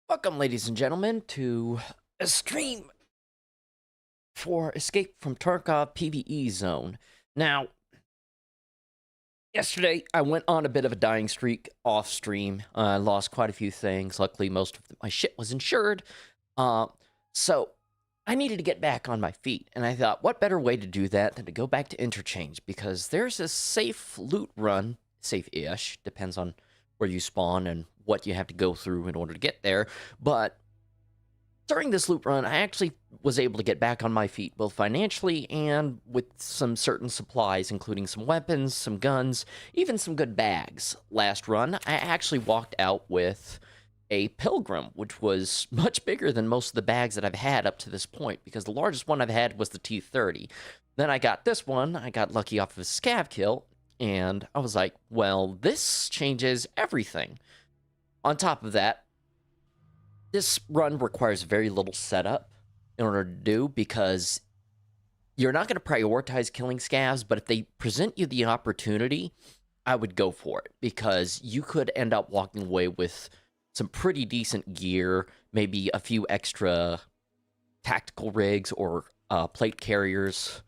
Welcome, ladies and gentlemen, to a stream for Escape from Tarkov PvE Zone. Now, yesterday I went on a bit of a dying streak off stream. I lost quite a few things. Luckily, most of my shit was insured. So I needed to get back on my feet. And I thought, what better way to do that than to go back to Interchange? Because there's a safe loot run, safe-ish, depends on where you spawn and what you have to go through in order to get there. But during this loop run, I actually was able to get back on my feet, both financially and with some certain supplies, including some weapons, some guns, even some good bags. Last run, I actually walked out with a Pilgrim, which was much bigger than most of the bags that I've had up to this point, because the largest one I've had was the T30. Then I got this one, I got lucky off of a scav kill, and I was like, well, this changes everything. On top of that, this run requires very little setup in order to do, because you're not going to prioritize killing scavs, but if they present you the opportunity, I would go for it, because you could end up walking away with some pretty decent gear, maybe a few extra tactical rigs or plate carriers.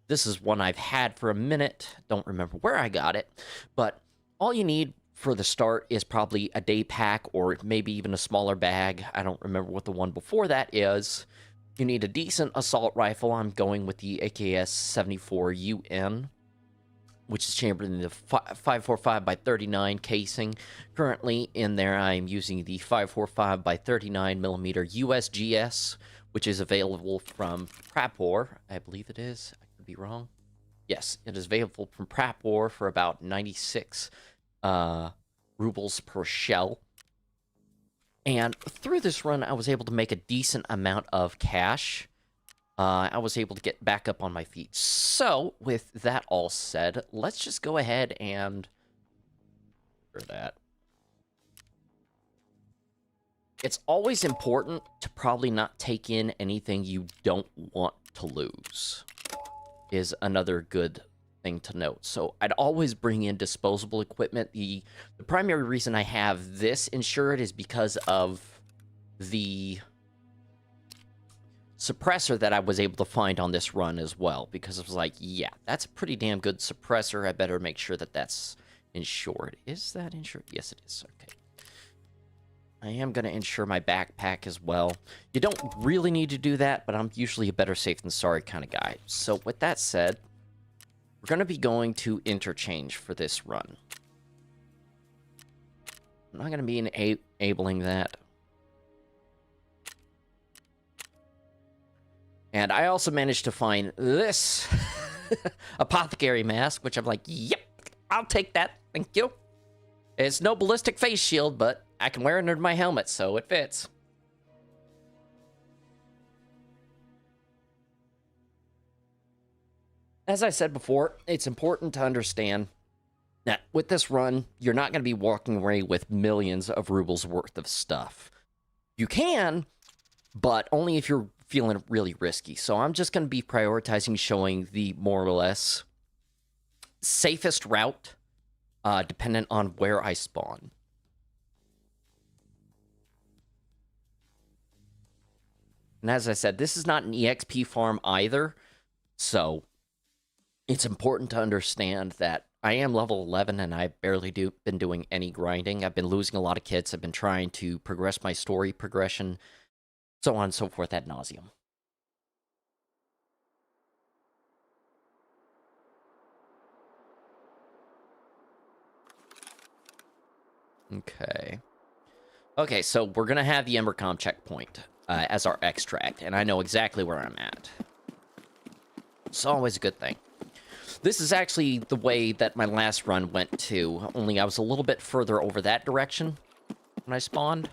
This is one I've had for a minute. Don't remember where I got it, but all you need for the start is probably a day pack or maybe even a smaller bag. I don't remember what the one before that is. You need a decent assault rifle. I'm going with the AKS-74UN, which is chambered in the 545x39 casing. Currently in there, I'm using the 545x39mm USGS, which is available from Prapor, I believe it is. I could be wrong. Yes, it is available from Prapor for about 96 rubles per shell. And through this run, I was able to make a decent amount of cash. I was able to get back up on my feet. So, with that all said, let's just go ahead and... for that. It's always important to probably not take in anything you don't want to lose, is another good thing to note. So I'd always bring in disposable equipment. The primary reason I have this insured is because of the suppressor that I was able to find on this run as well, because I was like, yeah, that's a pretty damn good suppressor. I better make sure that that's insured. Is that insured? Yes, it is. Okay. I am going to insure my backpack as well. You don't really need to do that, but I'm usually a better safe than sorry kind of guy. So with that said, we're going to be going to Interchange for this run. I'm not going to be enabling that. And I also managed to find this apothecary mask, which I'm like, yep, I'll take that. Thank you. It's no ballistic face shield, but I can wear it under my helmet, so it fits. As I said before, it's important to understand that with this run, you're not going to be walking away with millions of rubles worth of stuff. You can, but only if you're feeling really risky. So I'm just going to be prioritizing showing the more or less safest route, dependent on where I spawn. And as I said, this is not an EXP farm either, so it's important to understand that I am level 11 and I've barely been doing any grinding. I've been losing a lot of kits. I've been trying to progress my story progression, so on and so forth ad nauseum. Okay, so we're going to have the Embercom checkpoint as our extract, and I know exactly where I'm at. It's always a good thing. This is actually the way that my last run went to, only I was a little bit further over that direction when I spawned.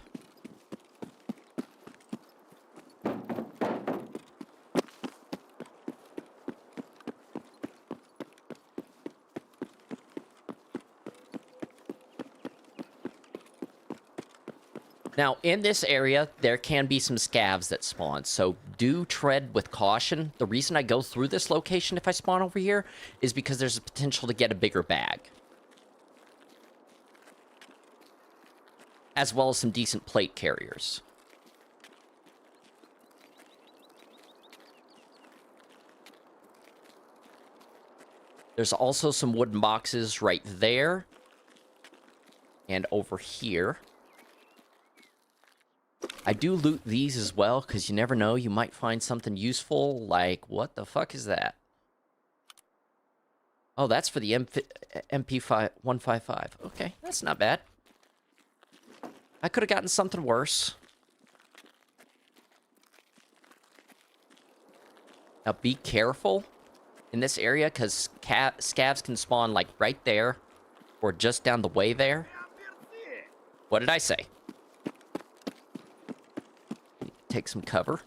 Now, in this area, there can be some scavs that spawn, so do tread with caution. The reason I go through this location if I spawn over here is because there's a potential to get a bigger bag. as well as some decent plate carriers. There's also some wooden boxes right there. And over here. I do loot these as well, because you never know, you might find something useful, like, what the fuck is that? Oh, that's for the MP155. Okay, that's not bad. I could have gotten something worse. Now, be careful in this area, because scavs can spawn, like, right there, or just down the way there. What did I say? Take some cover.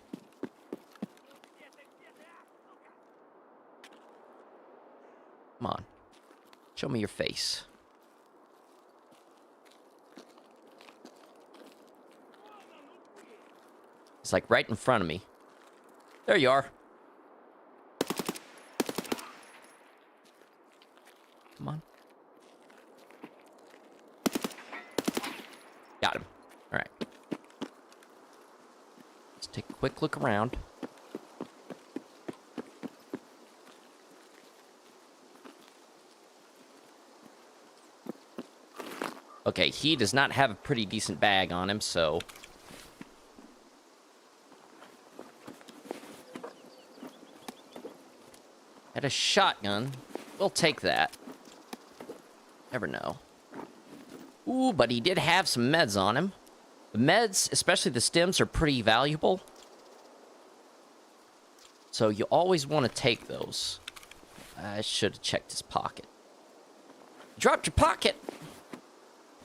Come on. Show me your face. It's like right in front of me. There you are. Come on. Got him. All right. Let's take a quick look around. Okay, he does not have a pretty decent bag on him, so... Had a shotgun. We'll take that. Never know. Ooh, but he did have some meds on him. The meds, especially the stems, are pretty valuable. So you always want to take those. I should have checked his pocket. Dropped your pocket!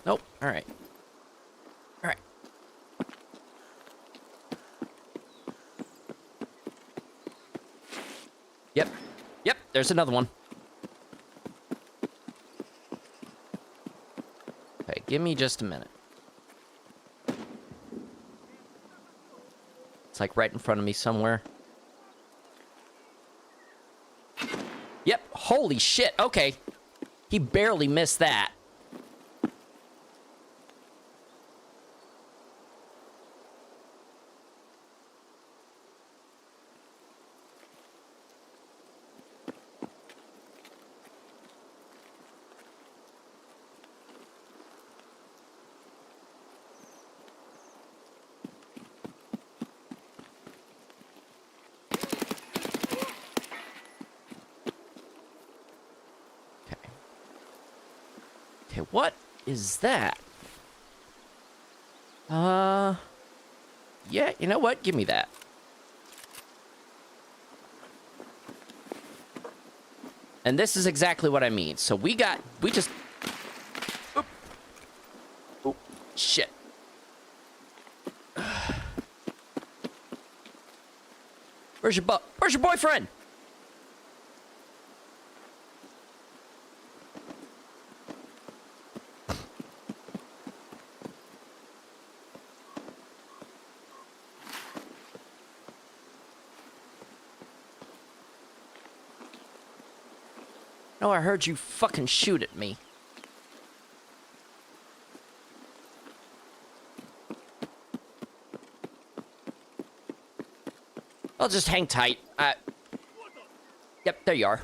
Nope. Alright. Alright. Yep. Yep, there's another one. Okay, give me just a minute. It's like right in front of me somewhere. Yep, holy shit, okay. He barely missed that. Okay, what is that? Yeah, you know what? Give me that. And this is exactly what I mean. So we just... Oop. Oop. Shit. Where's your boyfriend? No, I heard you fucking shoot at me. I'll just hang tight. Yep, there you are.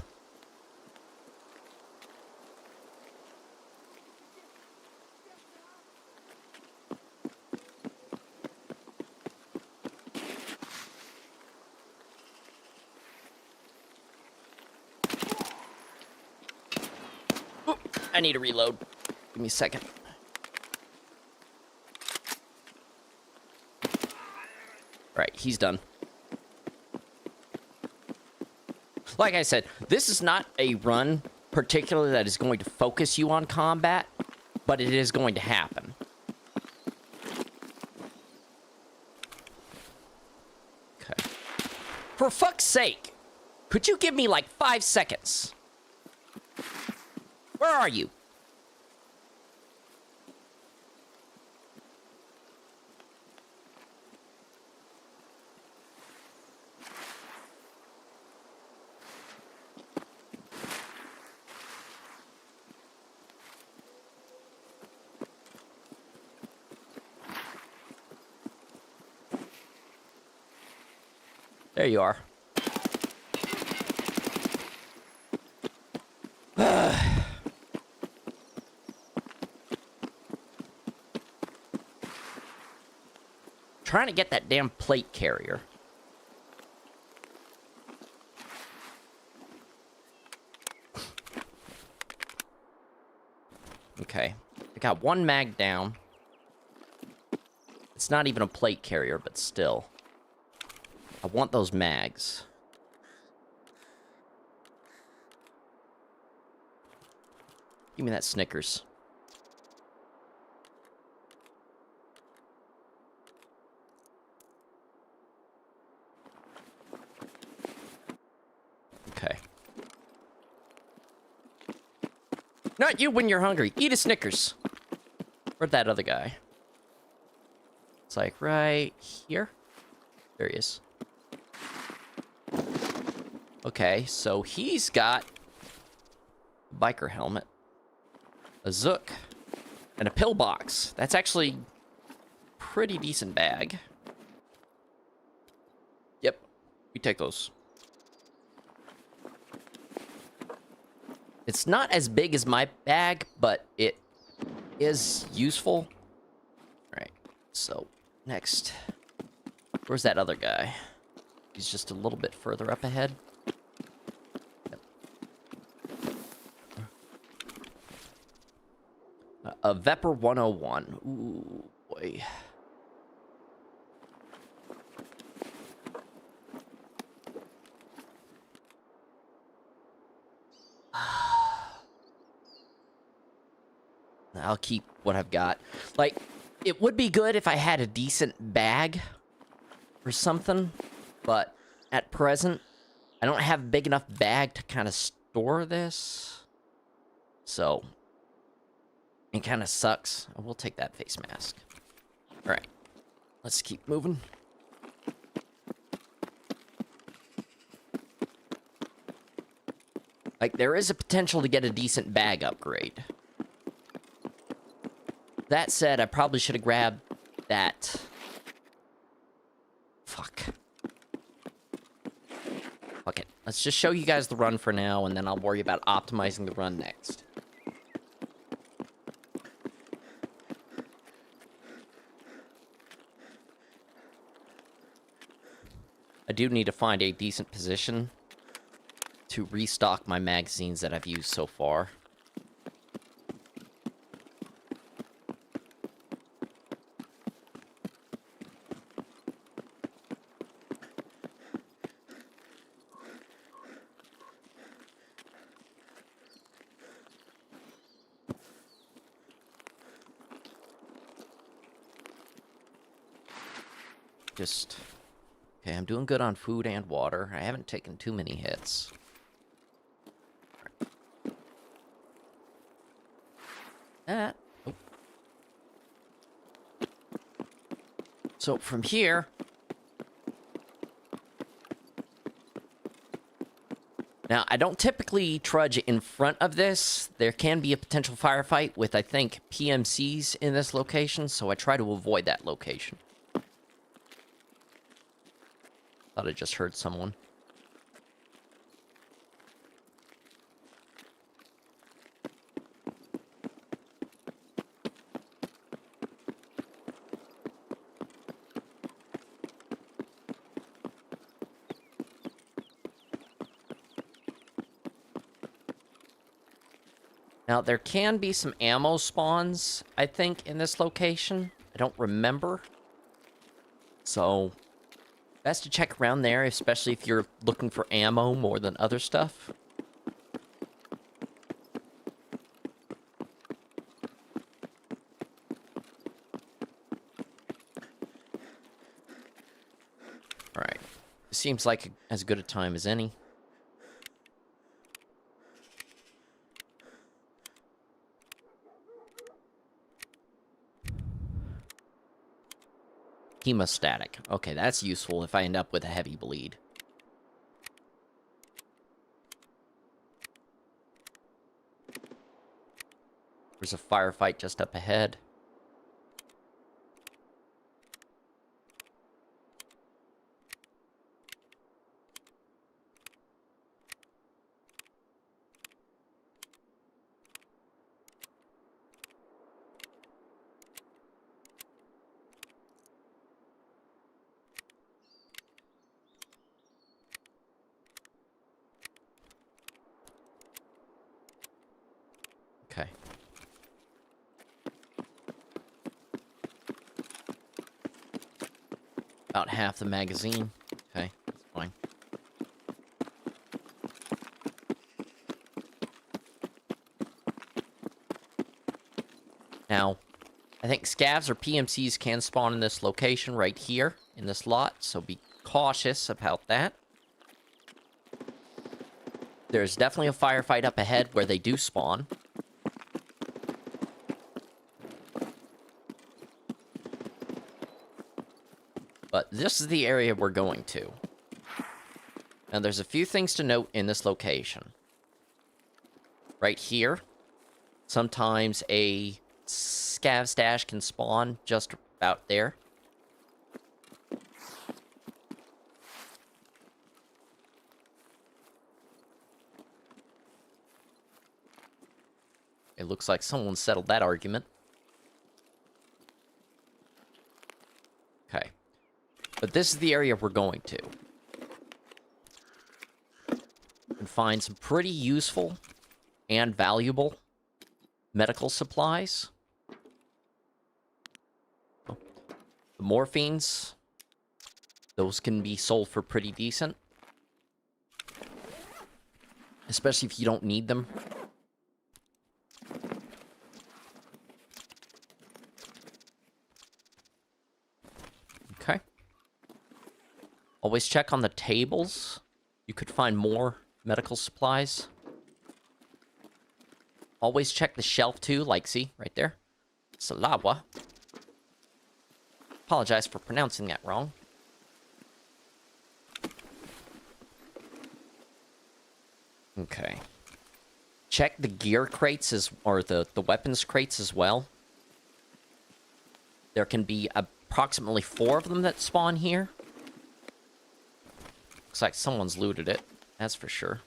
Oop, I need to reload. Give me a second. Right, he's done. Like I said, this is not a run particularly that is going to focus you on combat, but it is going to happen. Okay. For fuck's sake, could you give me like 5 seconds? Where are you? There you are. Trying to get that damn plate carrier. Okay. I got one mag down. It's not even a plate carrier, but still. I want those mags. Give me that Snickers. Okay. Not you when you're hungry. Eat a Snickers. Where'd that other guy? It's like right here. There he is. Okay, so he's got a biker helmet, a Zook, and a pillbox. That's actually a pretty decent bag. Yep, we take those. It's not as big as my bag, but it is useful. All right, so next. Where's that other guy? He's just a little bit further up ahead. Yep. A Vepr 101. Ooh, boy. I'll keep what I've got. Like, it would be good if I had a decent bag or something, but at present, I don't have a big enough bag to kind of store this. So, it kind of sucks. I will take that face mask. All right, let's keep moving. Like, there is a potential to get a decent bag upgrade. That said, I probably should have grabbed that. Fuck. Fuck it. Let's just show you guys the run for now, and then I'll worry about optimizing the run next. I do need to find a decent position to restock my magazines that I've used so far. Just... Okay, I'm doing good on food and water. I haven't taken too many hits. Oh. So from here... Now, I don't typically trudge in front of this. There can be a potential firefight with, I think, PMCs in this location, so I try to avoid that location. Thought I just heard someone. Now, there can be some ammo spawns, I think, in this location. I don't remember. So... best to check around there, especially if you're looking for ammo more than other stuff. Alright. Seems like as good a time as any. Hemostatic. Okay, that's useful if I end up with a heavy bleed. There's a firefight just up ahead. Okay. About half the magazine. Okay, that's fine. Now, I think scavs or PMCs can spawn in this location right here, in this lot, so be cautious about that. There's definitely a firefight up ahead where they do spawn. But this is the area we're going to. Now, there's a few things to note in this location. Right here, sometimes a scav stash can spawn just about there. It looks like someone settled that argument. Okay. But this is the area we're going to. And find some pretty useful and valuable medical supplies. The morphines, those can be sold for pretty decent. Especially if you don't need them. Okay. Always check on the tables. You could find more medical supplies. Always check the shelf too, like, see, right there. Salawa. Apologize for pronouncing that wrong. Okay. Check the gear crates, or the weapons crates as well. There can be approximately 4 of them that spawn here. Looks like someone's looted it, that's for sure.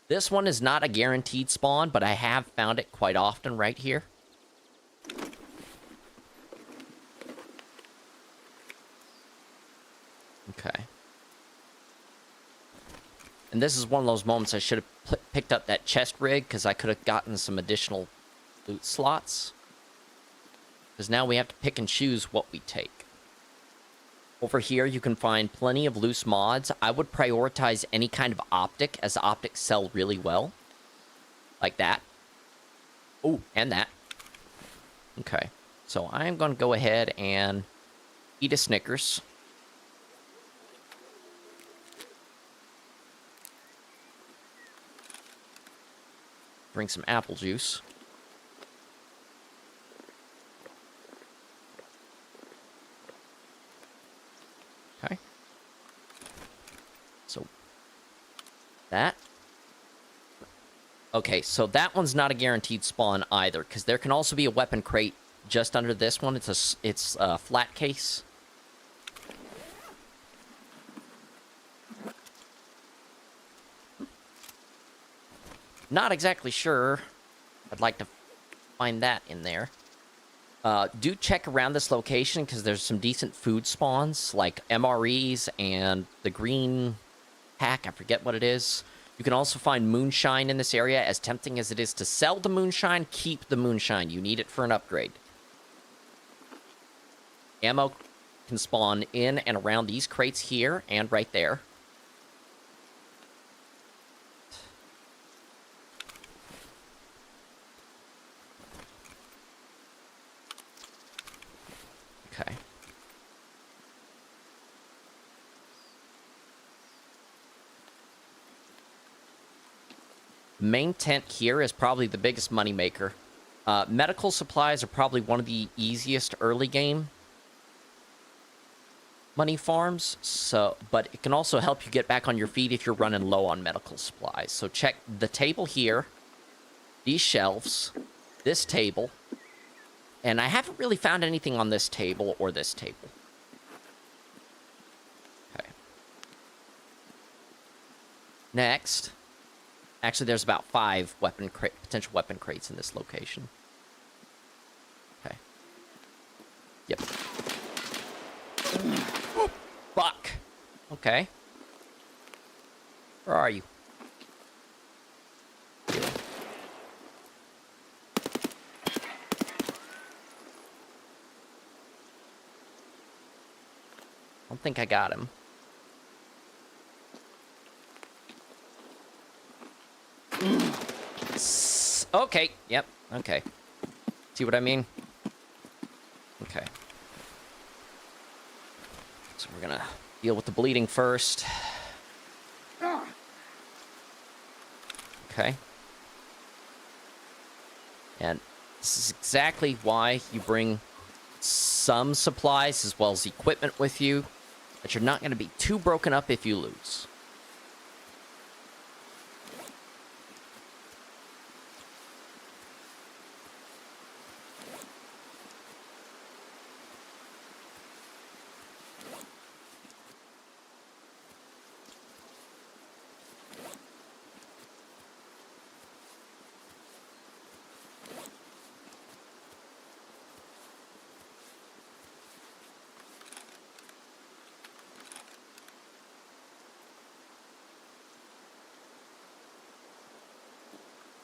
This one is not a guaranteed spawn, but I have found it quite often right here. Okay. And this is one of those moments I should have picked up that chest rig, because I could have gotten some additional loot slots. Because now we have to pick and choose what we take. Over here, you can find plenty of loose mods. I would prioritize any kind of optic, as optics sell really well. Like that. Oh, and that. Okay. So I'm going to go ahead and eat a Snickers. Drink some apple juice. Okay. So, that. Okay, so that one's not a guaranteed spawn either, because there can also be a weapon crate just under this one. It's a flat case. Not exactly sure. I'd like to find that in there. Do check around this location, because there's some decent food spawns, like MREs and the green pack. I forget what it is. You can also find moonshine in this area. As tempting as it is to sell the moonshine, keep the moonshine. You need it for an upgrade. Ammo can spawn in and around these crates here and right there. Okay. Main tent here is probably the biggest moneymaker. Medical supplies are probably one of the easiest early game money farms, but it can also help you get back on your feet if you're running low on medical supplies. So check the table here, these shelves, this table, and I haven't really found anything on this table or this table. Okay. Next. Actually, there's about 5 potential weapon crates in this location. Okay. Yep. Oh, fuck. Okay. Where are you? don't think I got him. Okay, yep, okay. See what I mean? Okay. So we're gonna deal with the bleeding first. Okay. And this is exactly why you bring some supplies as well as equipment with you, that you're not going to be too broken up if you lose.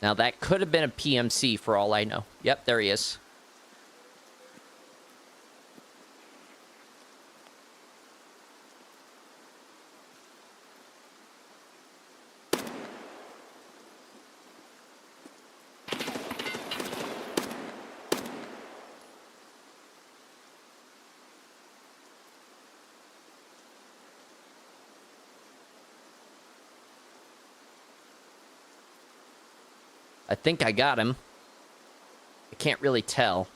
Now, that could have been a PMC for all I know. Yep, there he is. I think I got him. I can't really tell.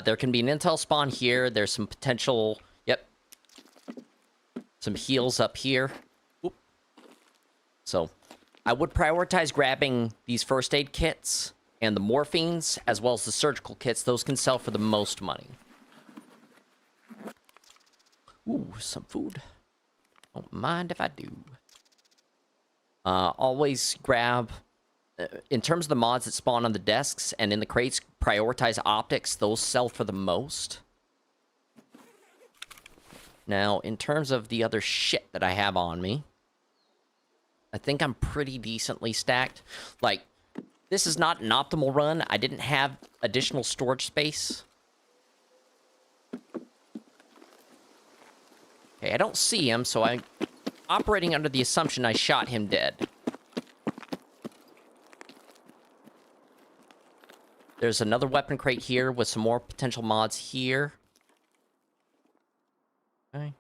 There can be an intel spawn here. There's some potential... Yep. Some heals up here. Oop. So, I would prioritize grabbing these first aid kits and the morphines, as well as the surgical kits. Those can sell for the most money. Ooh, some food. Don't mind if I do. Always grab... in terms of the mods that spawn on the desks and in the crates, prioritize optics. Those sell for the most. Now, in terms of the other shit that I have on me, I think I'm pretty decently stacked. Like, this is not an optimal run. I didn't have additional storage space. Okay, I don't see him, so I'm operating under the assumption I shot him dead. There's another weapon crate here with some more potential mods here. Okay.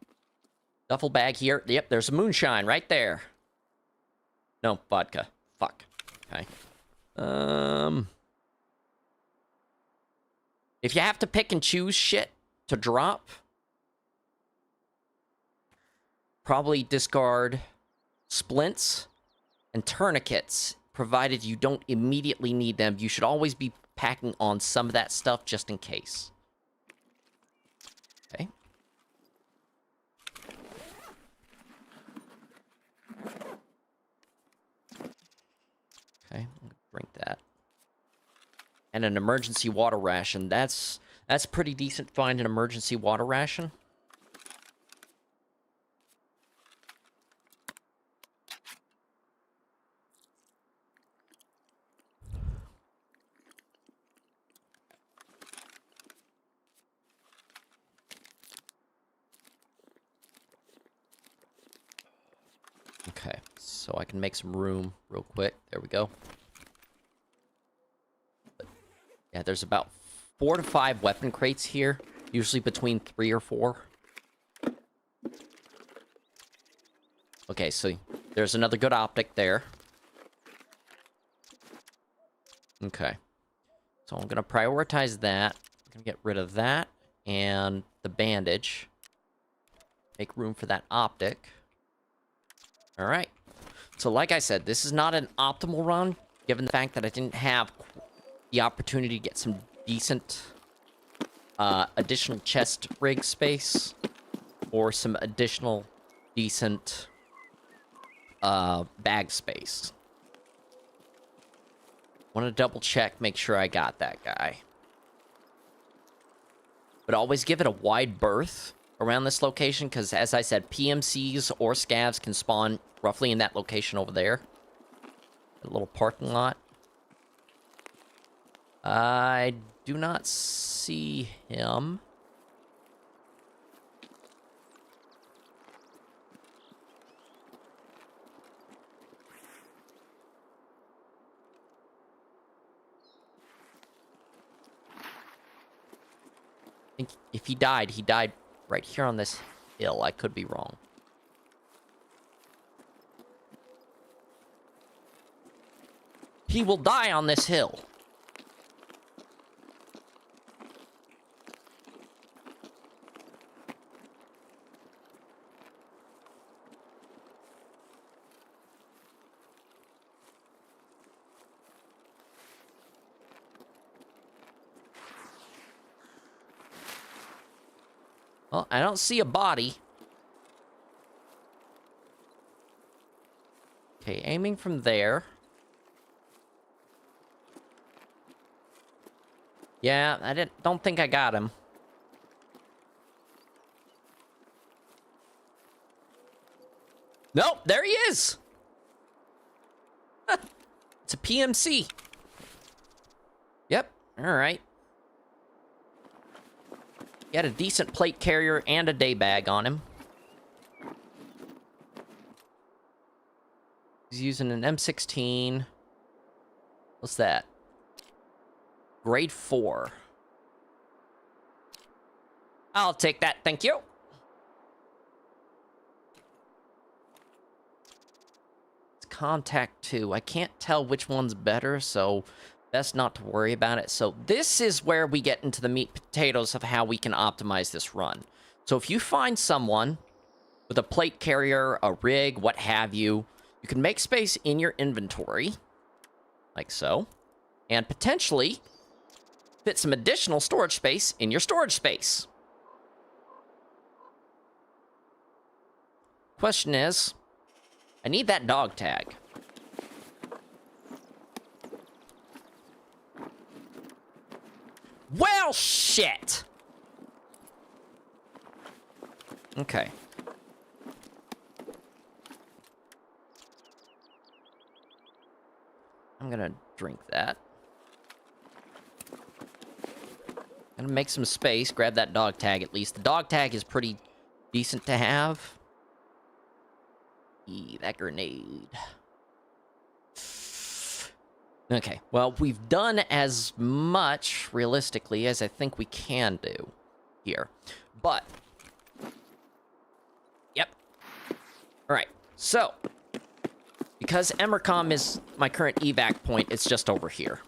Duffel bag here. Yep, there's a moonshine right there. No, vodka. Fuck. Okay. If you have to pick and choose shit to drop, probably discard splints and tourniquets, provided you don't immediately need them. You should always be packing on some of that stuff just in case. Okay. Okay, I'm gonna drink that. And an emergency water ration. That's pretty decent to find an emergency water ration. Okay, so I can make some room real quick. There we go. But, yeah, there's about 4 to 5 weapon crates here, usually between 3 or 4. Okay, so there's another good optic there. Okay. So I'm going to prioritize that. I'm going to get rid of that and the bandage. Make room for that optic. Alright. So like I said, this is not an optimal run, given the fact that I didn't have the opportunity to get some decent additional chest rig space or some additional decent bag space. Want to double check, make sure I got that guy. But always give it a wide berth around this location, because as I said, PMCs or scavs can spawn roughly in that location over there. A little parking lot. I do not see him. I think if he died right here on this hill. I could be wrong. He will die on this hill. Well, I don't see a body. Okay, aiming from there. Yeah, don't think I got him. Nope, there he is! It's a PMC. Yep, alright. He had a decent plate carrier and a day bag on him. He's using an M16. What's that? Grade 4. I'll take that, thank you. It's contact 2. I can't tell which one's better, so best not to worry about it. So this is where we get into the meat and potatoes of how we can optimize this run. So if you find someone with a plate carrier, a rig, what have you, you can make space in your inventory, like so, and potentially fit some additional storage space in your storage space. Question is, I need that dog tag. Well, shit! Okay. I'm gonna drink that. Gonna make some space, grab that dog tag at least. The dog tag is pretty decent to have. Eee, that grenade. Okay, well, we've done as much, realistically, as I think we can do here. But, yep. Alright, so, because Emercom is my current evac point, it's just over here.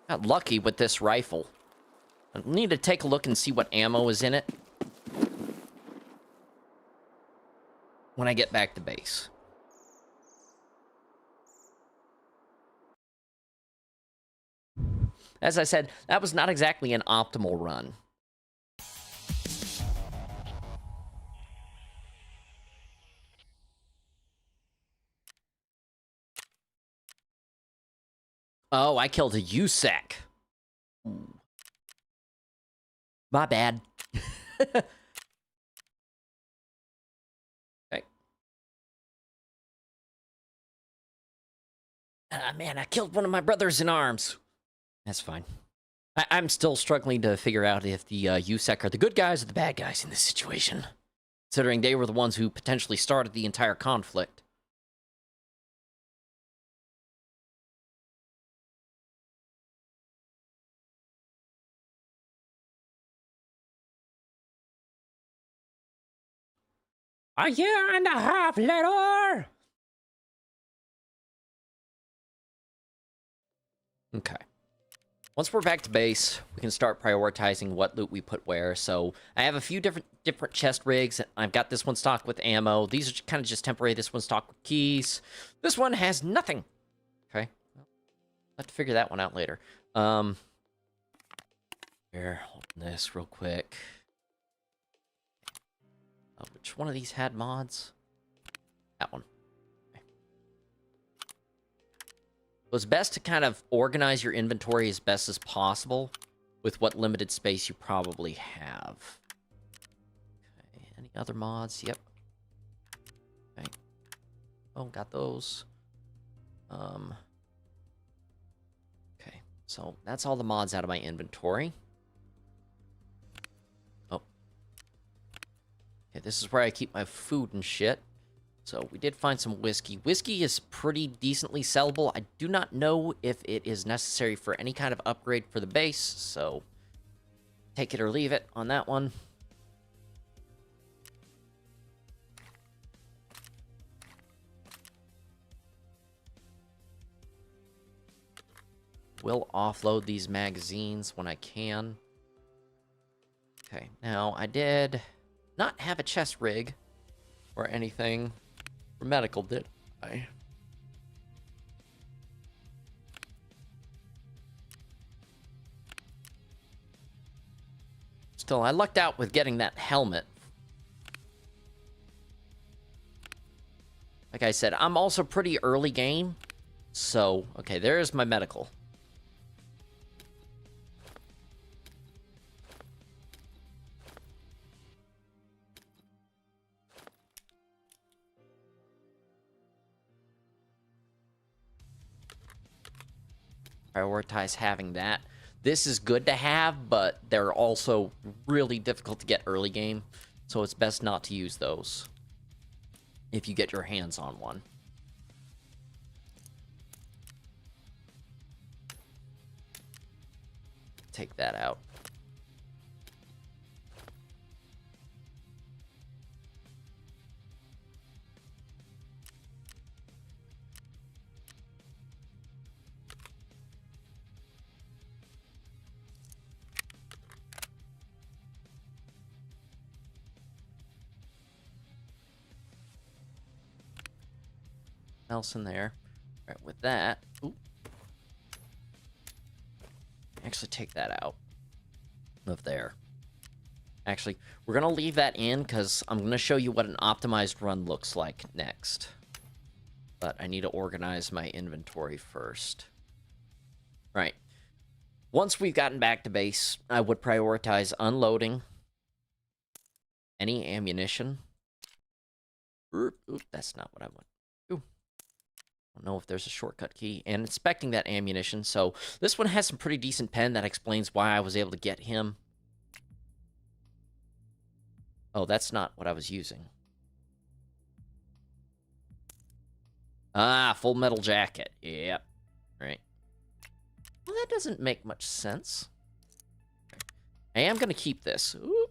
Got lucky with this rifle. I need to take a look and see what ammo is in it when I get back to base. As I said, that was not exactly an optimal run. Oh, I killed a USAC. My bad. Okay. Man, I killed one of my brothers in arms. That's fine. I'm still struggling to figure out if the USEC are the good guys or the bad guys in this situation, considering they were the ones who potentially started the entire conflict. A year and a half later! Okay. Once we're back to base, we can start prioritizing what loot we put where. So I have a few different chest rigs. I've got this one stocked with ammo. These are kind of just temporary. This one's stocked with keys. This one has nothing. Okay. I'll have to figure that one out later. Here, open this real quick. Which one of these had mods? That one. Okay. It was best to kind of organize your inventory as best as possible with what limited space you probably have. Okay, any other mods? Yep. Okay. Oh, got those. Okay, so that's all the mods out of my inventory. Oh. Okay, this is where I keep my food and shit. So we did find some whiskey. Whiskey is pretty decently sellable. I do not know if it is necessary for any kind of upgrade for the base, so take it or leave it on that one. Will offload these magazines when I can. Okay, now I did not have a chest rig or anything for medical, did I? Still, I lucked out with getting that helmet. Like I said, I'm also pretty early game. So, okay, there's my medical. Prioritize having that. This is good to have, but they're also really difficult to get early game, so it's best not to use those if you get your hands on one. Take that out. Else in there. All right, with that, ooh. Actually take that out of there. Actually, we're gonna leave that in because I'm gonna show you what an optimized run looks like next. But I need to organize my inventory first. Right. Once we've gotten back to base, I would prioritize unloading any ammunition. Oop, that's not what I want. I don't know if there's a shortcut key. And inspecting that ammunition. So this one has some pretty decent pen that explains why I was able to get him. Oh, that's not what I was using. Ah, full metal jacket. Yep. Right. Well, that doesn't make much sense. I am going to keep this. Ooh.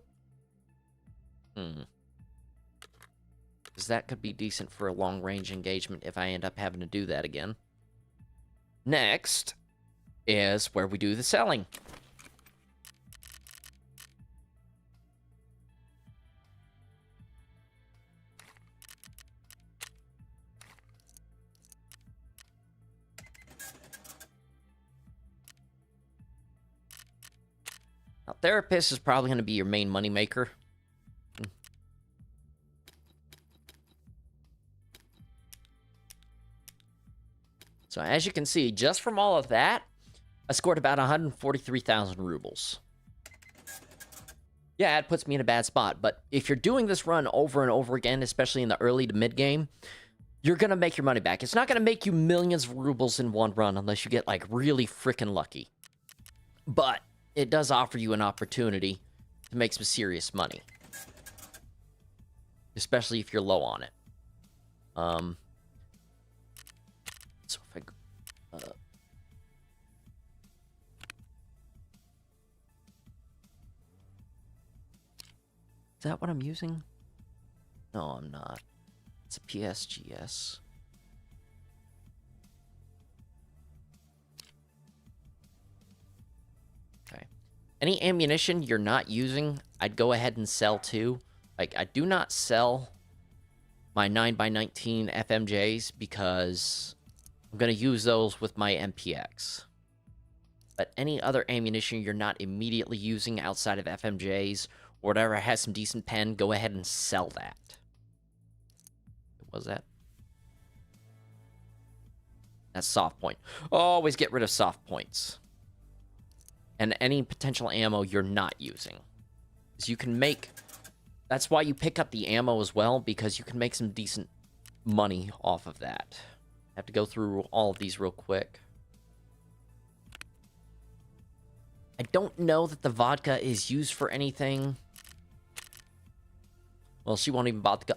Because that could be decent for a long-range engagement if I end up having to do that again. Next is where we do the selling. Now, therapist is probably going to be your main moneymaker. So as you can see, just from all of that, I scored about 143,000 rubles. Yeah, it puts me in a bad spot, but if you're doing this run over and over again, especially in the early to mid game, you're going to make your money back. It's not going to make you millions of rubles in one run unless you get, like, really freaking lucky. But it does offer you an opportunity to make some serious money. Especially if you're low on it. So if I... Is that what I'm using? No, I'm not. It's a PSGS. Okay. Any ammunition you're not using, I'd go ahead and sell too. Like, I do not sell my 9x19 FMJs because I'm going to use those with my MPX. But any other ammunition you're not immediately using outside of FMJs or whatever has some decent pen, go ahead and sell that. What was that? That's soft point. Always get rid of soft points. And any potential ammo you're not using. Because you can make... That's why you pick up the ammo as well, because you can make some decent money off of that. I have to go through all of these real quick. I don't know that the vodka is used for anything. Well, she won't even bother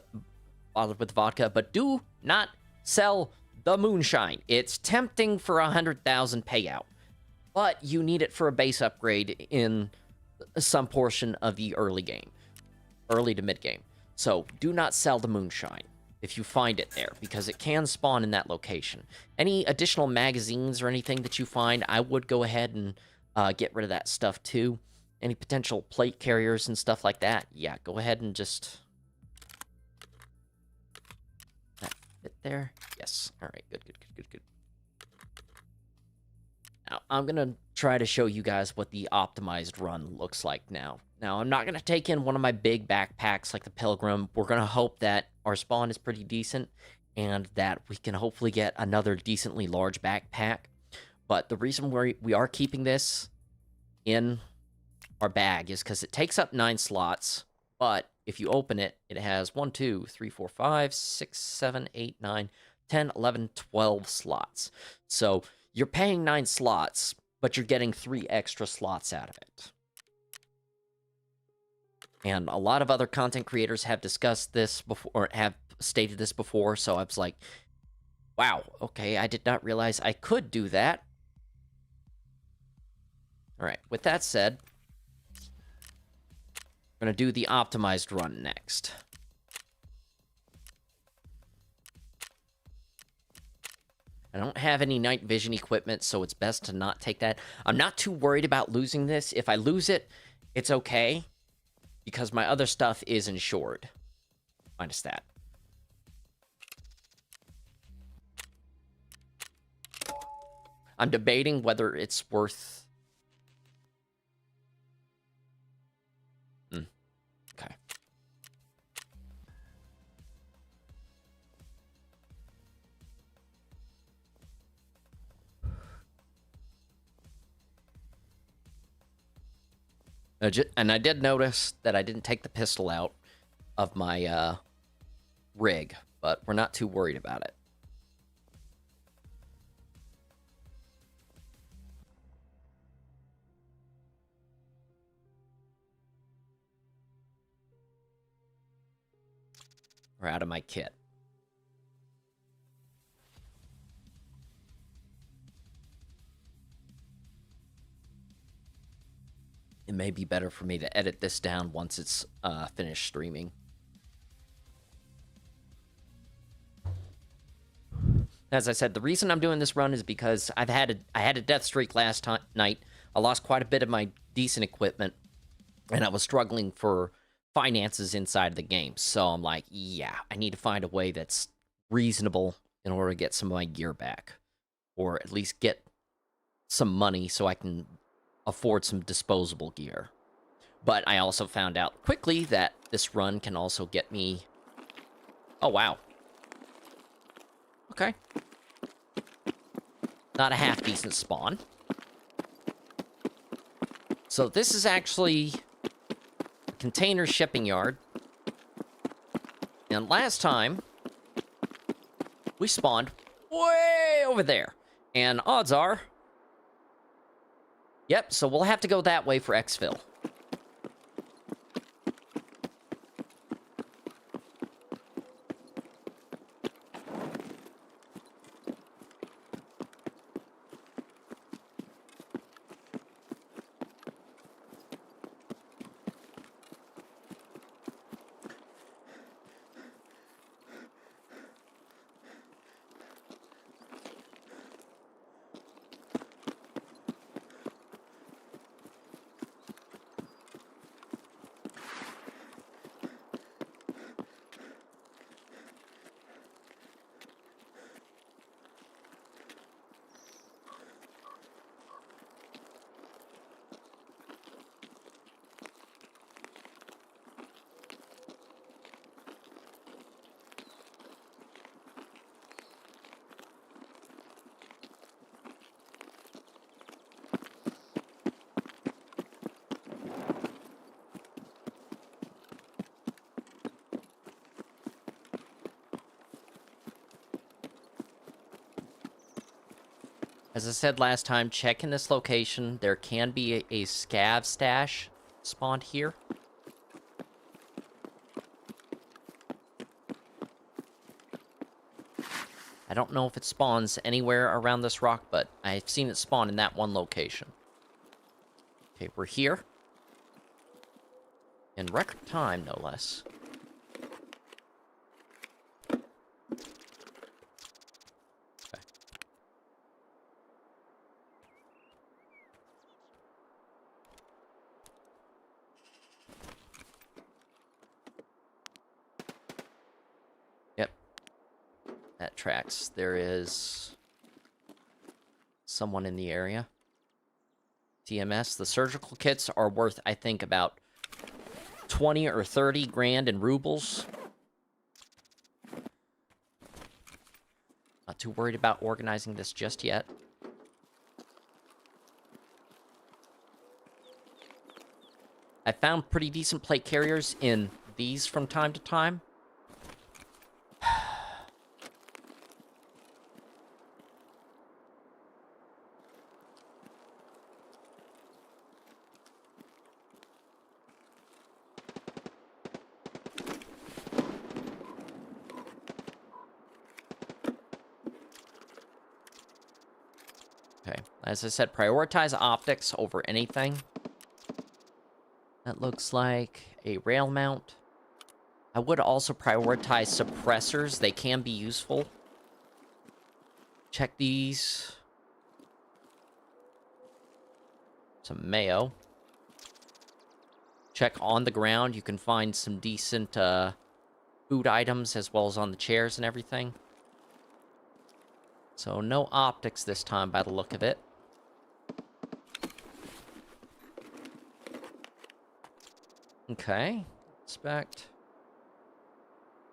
with the vodka, but do not sell the moonshine. It's tempting for 100,000 payout, but you need it for a base upgrade in some portion of the early game, early to mid game. So do not sell the moonshine if you find it there, because it can spawn in that location. Any additional magazines or anything that you find, I would go ahead and get rid of that stuff too. Any potential plate carriers and stuff like that, yeah, go ahead and just... That fit there? Yes. All right, good. Now, I'm going to try to show you guys what the optimized run looks like now. Now, I'm not going to take in one of my big backpacks like the Pilgrim. We're going to hope that our spawn is pretty decent and that we can hopefully get another decently large backpack. But the reason we are keeping this in our bag is because it takes up 9 slots, but if you open it, it has 1, 2, 3, 4, 5, 6, 7, 8, 9, 10, 11, 12 slots. So you're paying 9 slots, but you're getting 3 extra slots out of it. And a lot of other content creators have discussed this before, or have stated this before, so I was like, wow, okay, I did not realize I could do that. Alright, with that said, I'm going to do the optimized run next. I don't have any night vision equipment, so it's best to not take that. I'm not too worried about losing this. If I lose it, it's okay, because my other stuff is insured. Minus that. I'm debating whether it's worth... Okay. And I did notice that I didn't take the pistol out of my rig, but we're not too worried about it. We're out of my kit. It may be better for me to edit this down once it's finished streaming. As I said, the reason I'm doing this run is because I had a death streak last night. I lost quite a bit of my decent equipment, and I was struggling for finances inside of the game. So I'm like, yeah, I need to find a way that's reasonable in order to get some of my gear back, or at least get some money so I can afford some disposable gear. But I also found out quickly that this run can also get me... Oh, wow. Okay. Not a half-decent spawn. So this is actually a container shipping yard. And last time, we spawned way over there. And odds are... Yep, so we'll have to go that way for exfil. As I said last time, check in this location. There can be a scav stash spawned here. I don't know if it spawns anywhere around this rock, but I've seen it spawn in that one location. Okay, we're here. In record time, no less. Okay. Yep. That tracks. There is someone in the area. TMS. The surgical kits are worth, I think, about 20 or 30 grand in rubles. Not too worried about organizing this just yet. I found pretty decent plate carriers in these from time to time. Okay, as I said, prioritize optics over anything. That looks like a rail mount. I would also prioritize suppressors. They can be useful. Check these. Some mayo. Check on the ground. You can find some decent food items as well as on the chairs and everything. So no optics this time by the look of it. Okay. Inspect.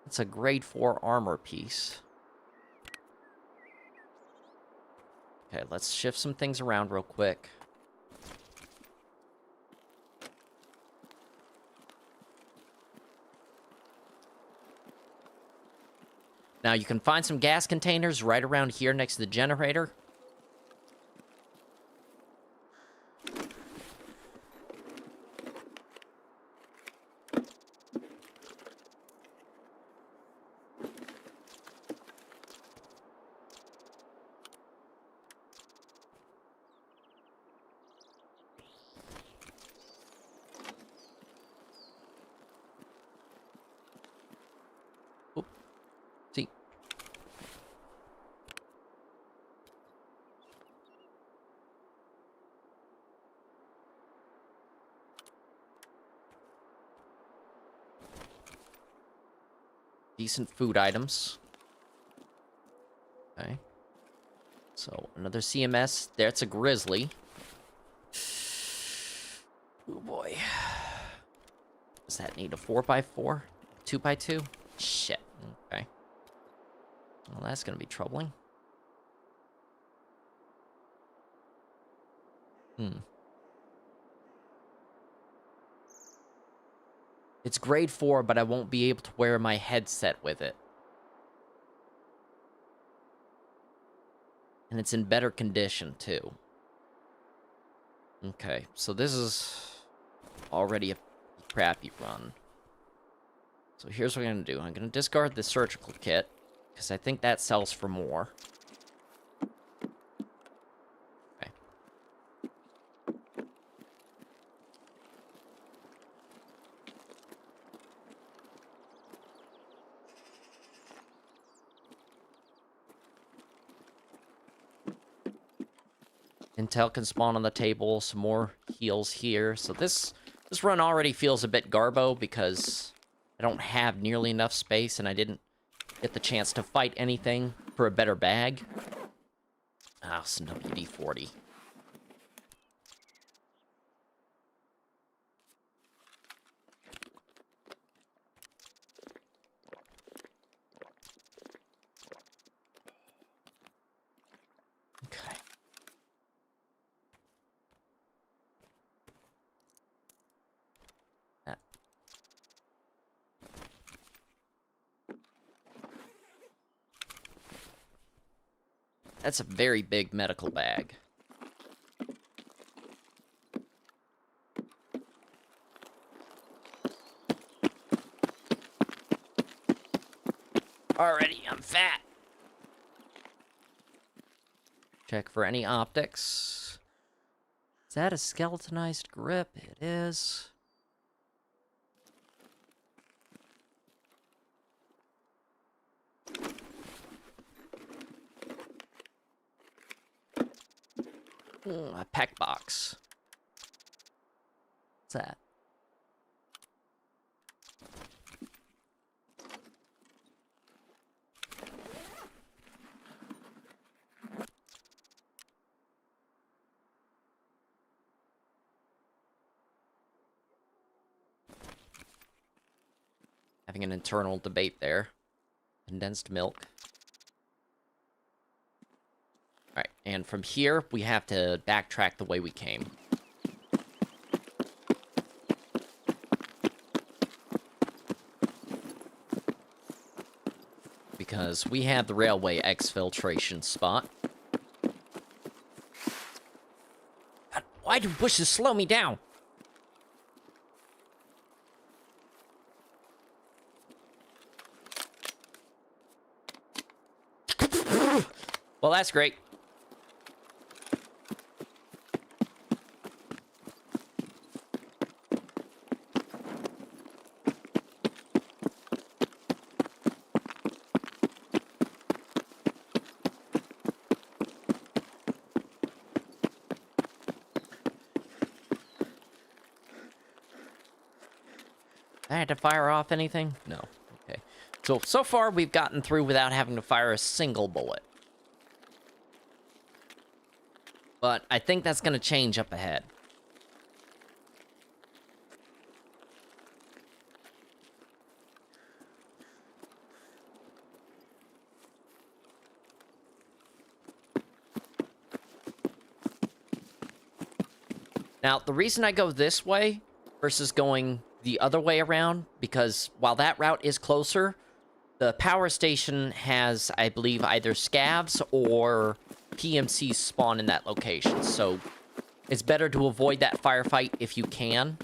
It's a grade 4 armor piece. Okay, let's shift some things around real quick. Now, you can find some gas containers right around here next to the generator. Oop. See. Decent food items. Okay. So, another CMS. That's a grizzly. Oh boy. Does that need a 4x4? 2x2? Shit. Okay. Well, that's gonna be troubling. It's grade 4, but I won't be able to wear my headset with it. And it's in better condition, too. Okay, so this is already a crappy run. So here's what I'm going to do. I'm going to discard the surgical kit, because I think that sells for more. Okay. Intel can spawn on the table, some more heals here. So this run already feels a bit garbo because I don't have nearly enough space and I didn't get the chance to fight anything for a better bag. Ah, some WD-40. Okay. That's a very big medical bag. Already, I'm fat. Check for any optics. Is that a skeletonized grip? It is. A pack box. What's that? Having an internal debate there. Condensed milk. Alright, and from here, we have to backtrack the way we came. Because we have the railway exfiltration spot. God, why do bushes slow me down? Well, that's great. I had to fire off anything? No. Okay. So far, we've gotten through without having to fire a single bullet. But I think that's going to change up ahead. Now, the reason I go this way versus going the other way around, because while that route is closer, the power station has, I believe, either scavs or PMCs spawn in that location. So it's better to avoid that firefight if you can,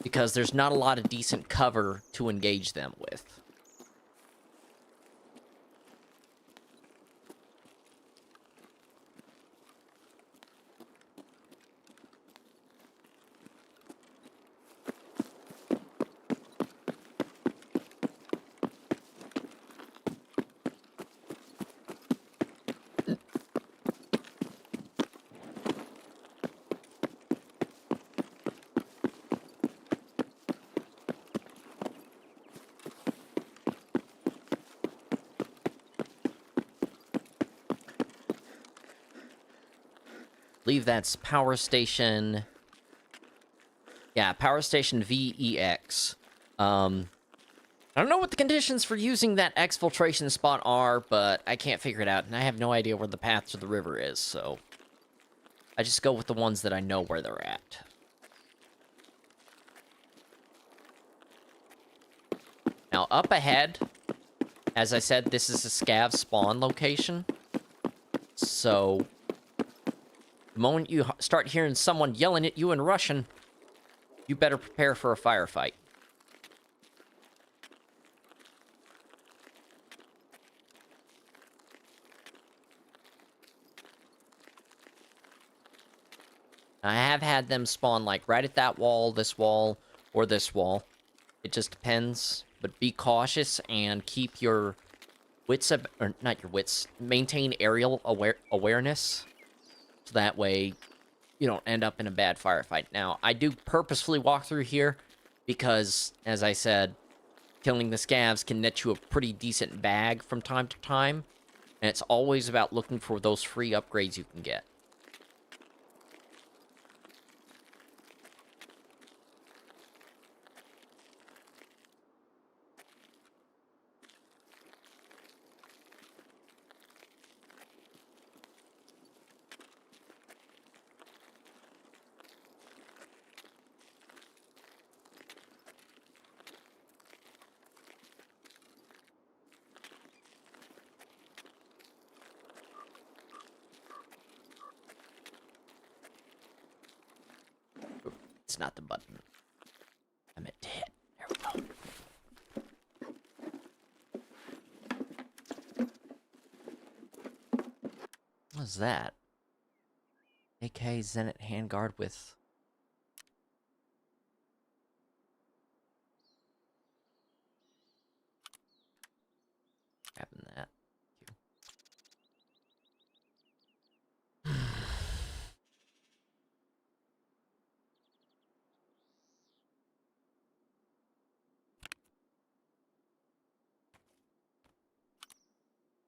because there's not a lot of decent cover to engage them with. I believe that's power station. Yeah, power station VEX. I don't know what the conditions for using that exfiltration spot are, but I can't figure it out, and I have no idea where the path to the river is, so I just go with the ones that I know where they're at. Now, up ahead, as I said, this is a scav spawn location, so the moment you start hearing someone yelling at you in Russian, you better prepare for a firefight. I have had them spawn, like, right at that wall, or this wall. It just depends, but be cautious and keep your wits, or not your wits, maintain aerial awareness, so that way you don't end up in a bad firefight. Now, I do purposefully walk through here because, as I said, killing the scavs can net you a pretty decent bag from time to time, and it's always about looking for those free upgrades you can get. It's not the button I meant to hit. There we go. What's that? AK Zenit handguard with... Grabbing that.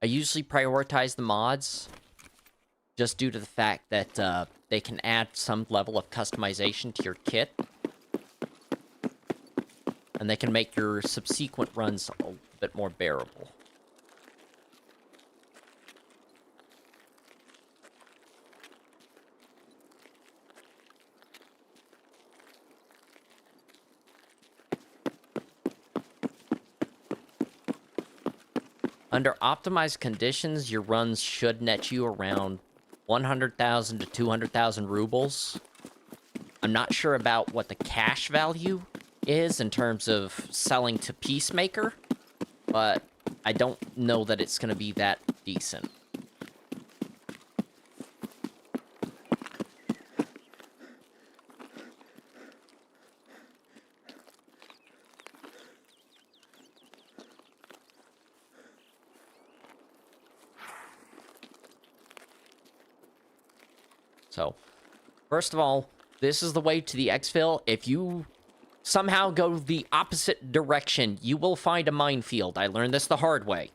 I usually prioritize the mods just due to the fact that they can add some level of customization to your kit. And they can make your subsequent runs a bit more bearable. Under optimized conditions, your runs should net you around 100,000 to 200,000 rubles. I'm not sure about what the cash value is in terms of selling to Peacemaker, but I don't know that it's going to be that decent. So, first of all, this is the way to the exfil. If you somehow go the opposite direction, you will find a minefield. I learned this the hard way.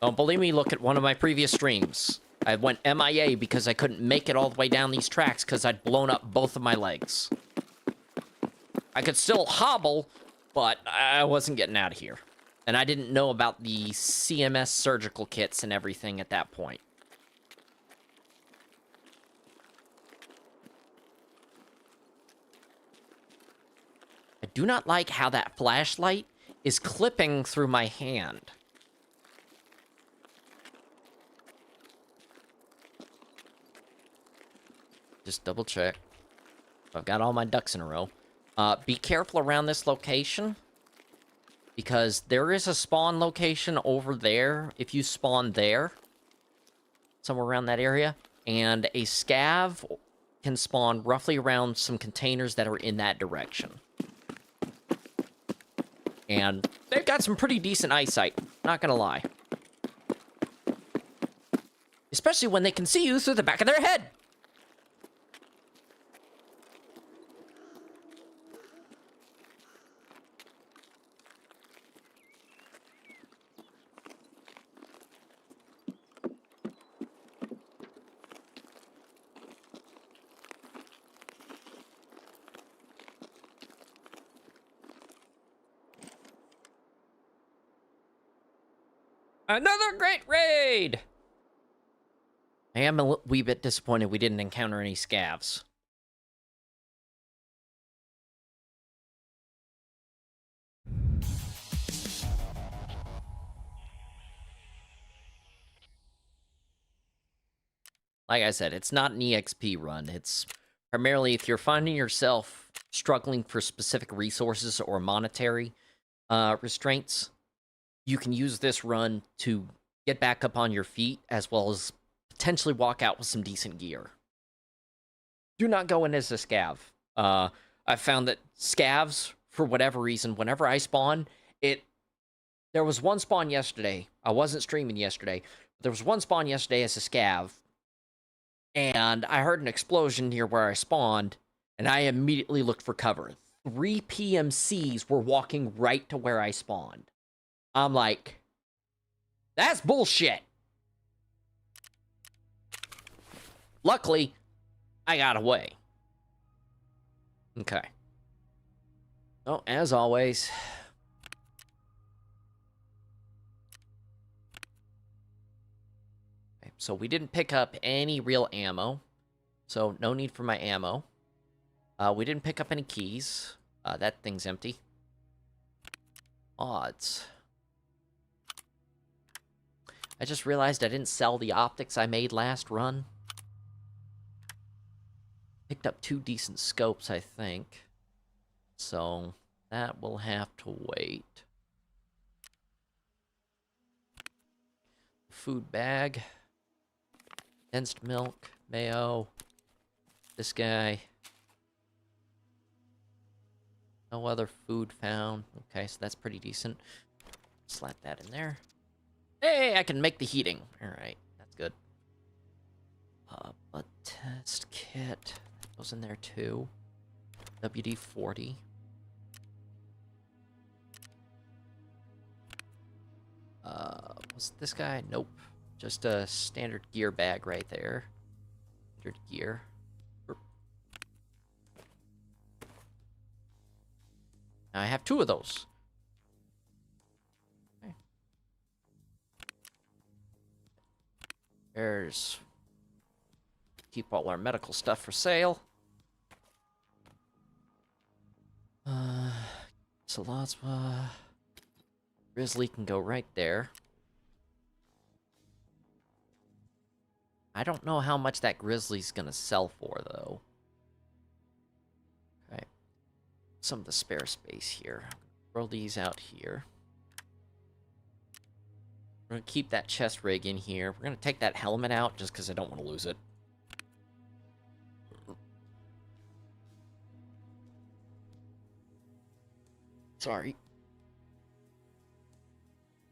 Don't believe me, look at one of my previous streams. I went MIA because I couldn't make it all the way down these tracks because I'd blown up both of my legs. I could still hobble, but I wasn't getting out of here. And I didn't know about the CMS surgical kits and everything at that point. I do not like how that flashlight is clipping through my hand. Just double check. I've got all my ducks in a row. Be careful around this location, because there is a spawn location over there. If you spawn there, somewhere around that area, and a scav can spawn roughly around some containers that are in that direction. And they've got some pretty decent eyesight, not gonna lie. Especially when they can see you through the back of their head. Another great raid! I am a wee bit disappointed we didn't encounter any scavs. Like I said, it's not an EXP run. It's primarily if you're finding yourself struggling for specific resources or monetary restraints, you can use this run to get back up on your feet, as well as potentially walk out with some decent gear. Do not go in as a scav. I've found that scavs, for whatever reason, whenever I spawn, there was one spawn yesterday. I wasn't streaming yesterday. But there was one spawn yesterday as a scav, and I heard an explosion near where I spawned, and I immediately looked for cover. 3 PMCs were walking right to where I spawned. I'm like, that's bullshit. Luckily, I got away. Okay. Oh, as always. Okay, so we didn't pick up any real ammo. So no need for my ammo. We didn't pick up any keys. That thing's empty. Odds. I just realized I didn't sell the optics I made last run. Picked up 2 decent scopes, I think. So that will have to wait. Food bag. Condensed milk. Mayo. This guy. No other food found. Okay, so that's pretty decent. Slap that in there. Hey, I can make the heating. Alright, that's good. Blood test kit. That goes in there too. WD-40. Was this guy? Nope. Just a standard gear bag right there. Standard gear. Now I have 2 of those. Okay. There's... Keep all our medical stuff for sale. Salazwa. Grizzly can go right there. I don't know how much that Grizzly's gonna sell for, though. Okay. Some of the spare space here. Throw these out here. We're gonna keep that chest rig in here. We're gonna take that helmet out just because I don't want to lose it. Sorry.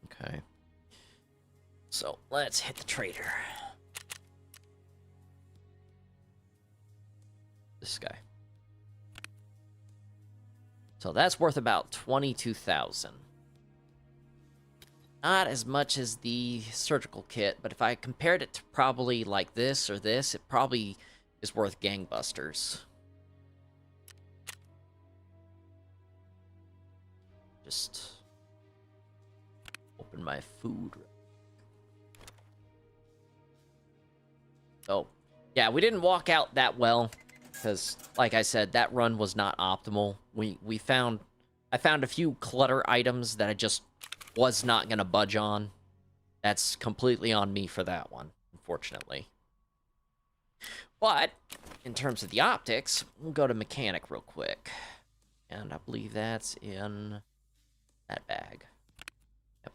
Okay. So, let's hit the trader. This guy. So that's worth about 22,000. Not as much as the surgical kit, but if I compared it to probably like this or this, it probably is worth gangbusters. Just open my food. Oh, yeah, we didn't walk out that well because, like I said, that run was not optimal. I found a few clutter items that I just was not gonna budge on. That's completely on me for that one, unfortunately. But in terms of the optics, we'll go to mechanic real quick, and I believe that's in that bag. Yep.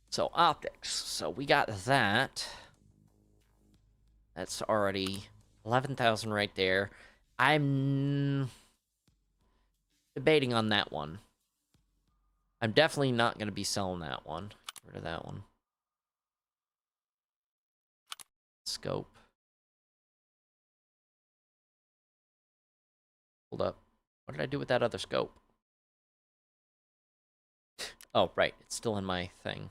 So optics. So we got that. That's already 11,000 right there. I'm debating on that one. I'm definitely not going to be selling that one. Get rid of that one. Scope. Hold up. What did I do with that other scope? Oh, right. It's still in my thing.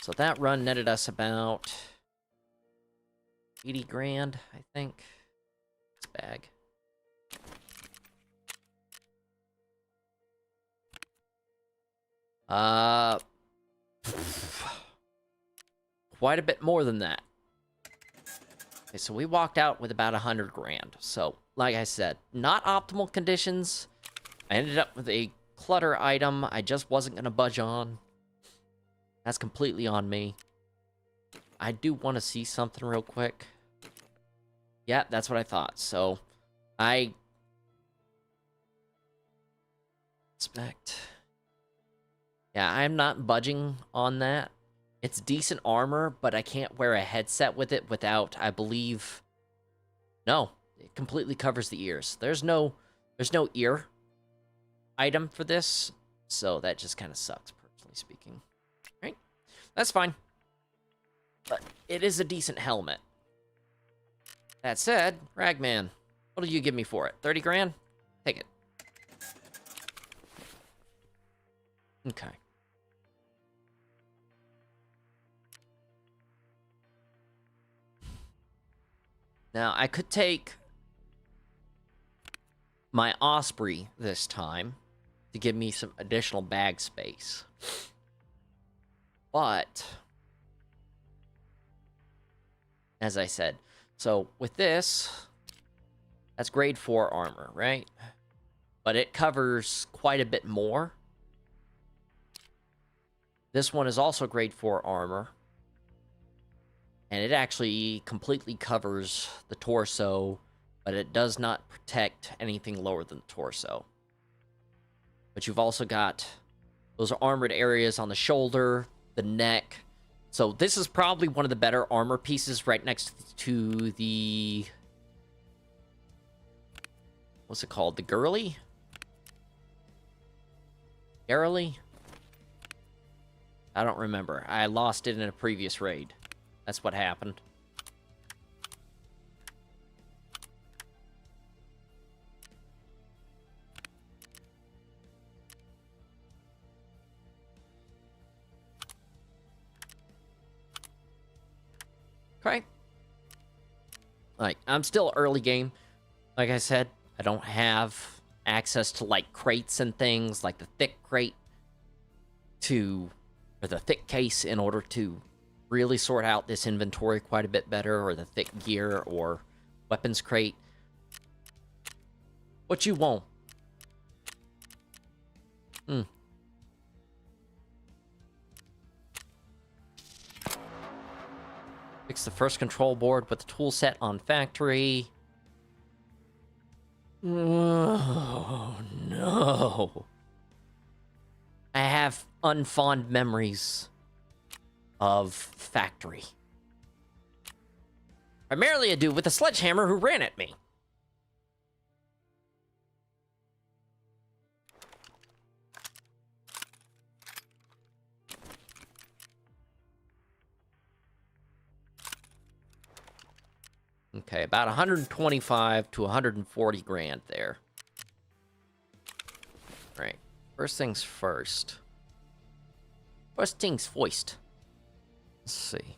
So that run netted us about 80 grand, I think. This bag. Quite a bit more than that. Okay, so we walked out with about 100 grand. So, like I said, not optimal conditions. I ended up with a clutter item I just wasn't going to budge on. That's completely on me. I do want to see something real quick. Yeah, that's what I thought. So, I expect... Yeah, I'm not budging on that. It's decent armor, but I can't wear a headset with it without, I believe... No, it completely covers the ears. There's no ear item for this, so that just kind of sucks, personally speaking. Right? That's fine. But it is a decent helmet. That said, Ragman, what do you give me for it? 30 grand? Take it. Okay. Now, I could take my Osprey this time to give me some additional bag space. But, as I said, so with this, that's grade 4 armor, right? But it covers quite a bit more. This one is also grade 4 armor. And it actually completely covers the torso, but it does not protect anything lower than the torso. But you've also got those armored areas on the shoulder, the neck. So this is probably one of the better armor pieces right next to the... What's it called? The girly? Girly? I don't remember. I lost it in a previous raid. That's what happened. Okay. Like, I'm still early game. Like I said, I don't have access to, like, crates and things, like the thick crate or the thick case in order to really sort out this inventory quite a bit better, or the thick gear or weapons crate. But you won't. Fix the first control board with the tool set on factory. Oh, no. I have unfond memories of factory. Primarily a dude with a sledgehammer who ran at me. Okay, about 125 to 140 grand there. All right, first things first. First things first. Let's see.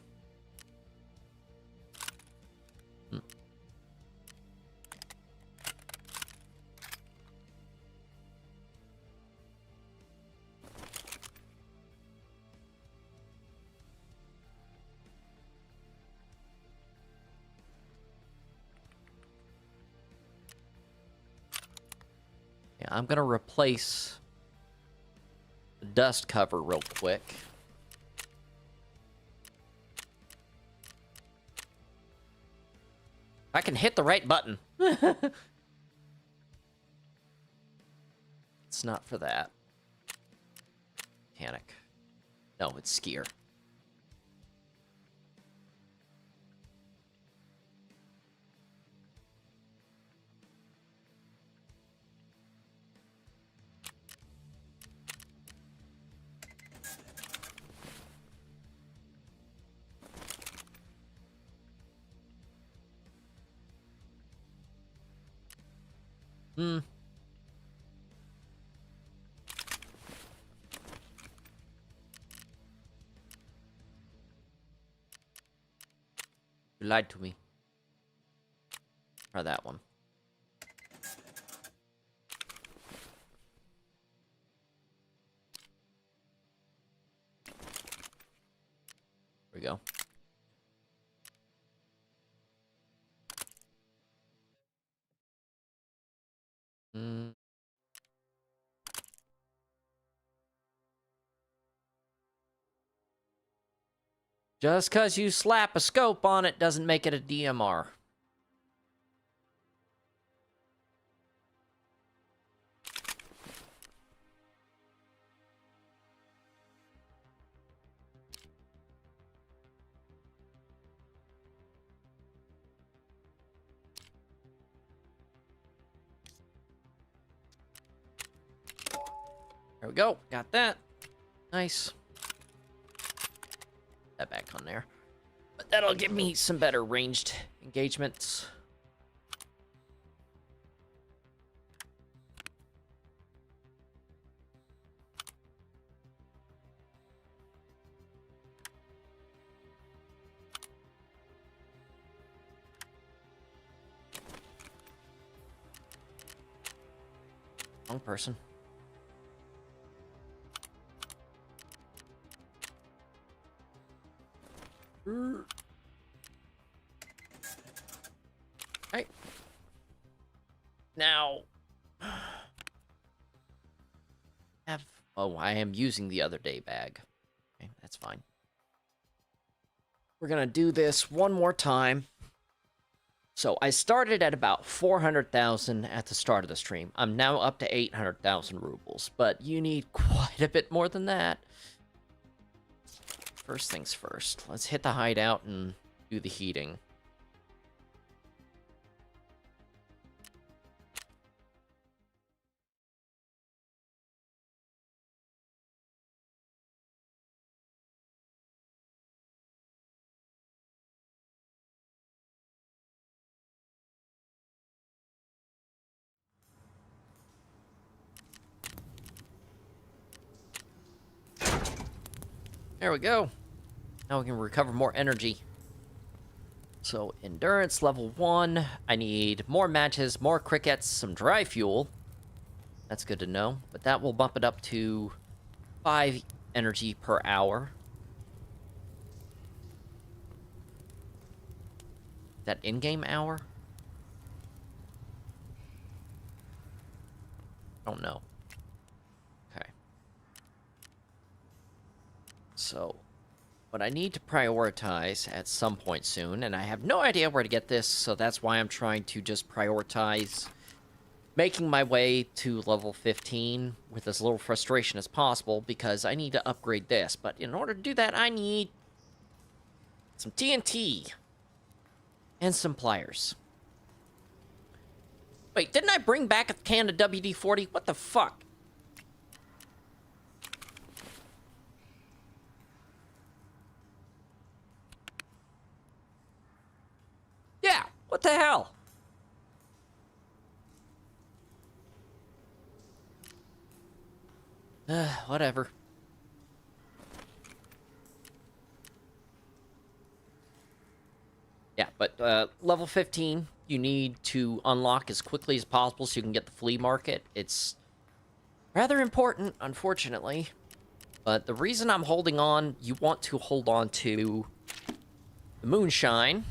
Yeah, I'm gonna replace the dust cover real quick. I can hit the right button. It's not for that. Mechanic. No, it's skier. You lied to me. Try that one. There we go. Just because you slap a scope on it doesn't make it a DMR. There we go. Got that. Nice. That back on there. But that'll give me some better ranged engagements. Wrong person. Right. Now, I am using the other day bag. Okay, that's fine. we're going to do this one more time. So I started at about 400,000 at the start of the stream. I'm now up to 800,000 rubles, but you need quite a bit more than that. First things first, let's hit the hideout and do the heating. There we go. Now we can recover more energy. So, endurance level 1. I need more matches, more crickets, some dry fuel. That's good to know. But that will bump it up to 5 energy per hour. Is that in-game hour? I don't know. Okay. So, what I need to prioritize at some point soon, and I have no idea where to get this, so that's why I'm trying to just prioritize making my way to level 15 with as little frustration as possible, because I need to upgrade this. But in order to do that, I need some TNT and some pliers. Wait, didn't I bring back a can of WD-40? What the fuck? Yeah, what the hell? Whatever. Yeah, but level 15, you need to unlock as quickly as possible so you can get the flea market. It's rather important, unfortunately. But the reason I'm holding on, you want to hold on to the moonshine.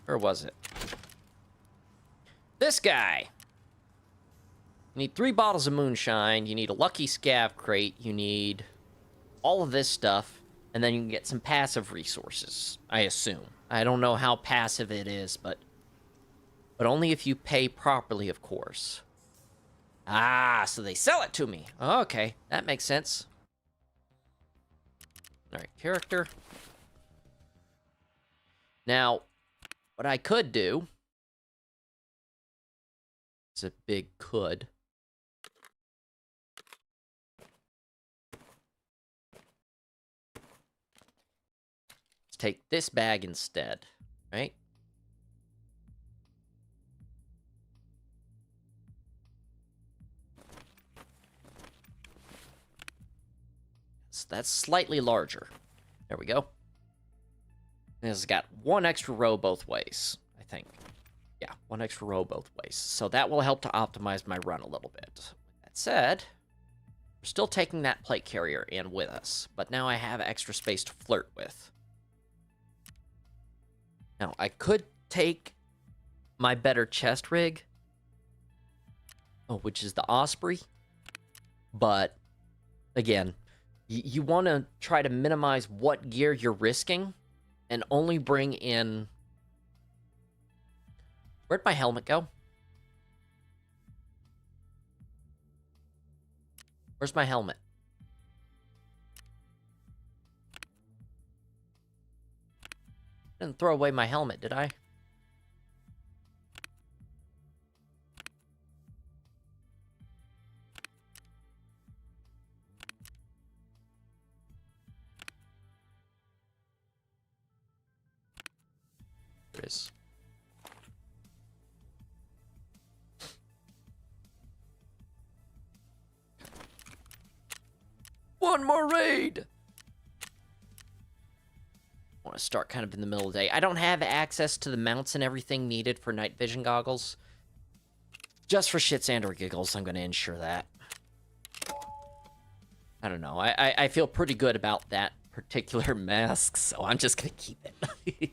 Where was it? This guy! You need 3 bottles of moonshine, you need a lucky scav crate, you need all of this stuff, and then you can get some passive resources, I assume. I don't know how passive it is, but only if you pay properly, of course. Ah, so they sell it to me. Okay, that makes sense. Alright, character. Now, what I could do... It's a big could. Let's take this bag instead, right? So that's slightly larger. There we go. And it's got 1 extra row both ways, I think. Yeah, 1 extra row both ways. So that will help to optimize my run a little bit. With that said, we're still taking that plate carrier in with us, but now I have extra space to flirt with. Now, I could take my better chest rig, which is the Osprey, but again, you want to try to minimize what gear you're risking and only bring in... Where'd my helmet go? Where's my helmet? Didn't throw away my helmet, did I? There it is. One more raid! I want to start kind of in the middle of the day. I don't have access to the mounts and everything needed for night vision goggles. Just for shits and or giggles, I'm going to ensure that. I don't know. I feel pretty good about that particular mask, so I'm just going to keep it.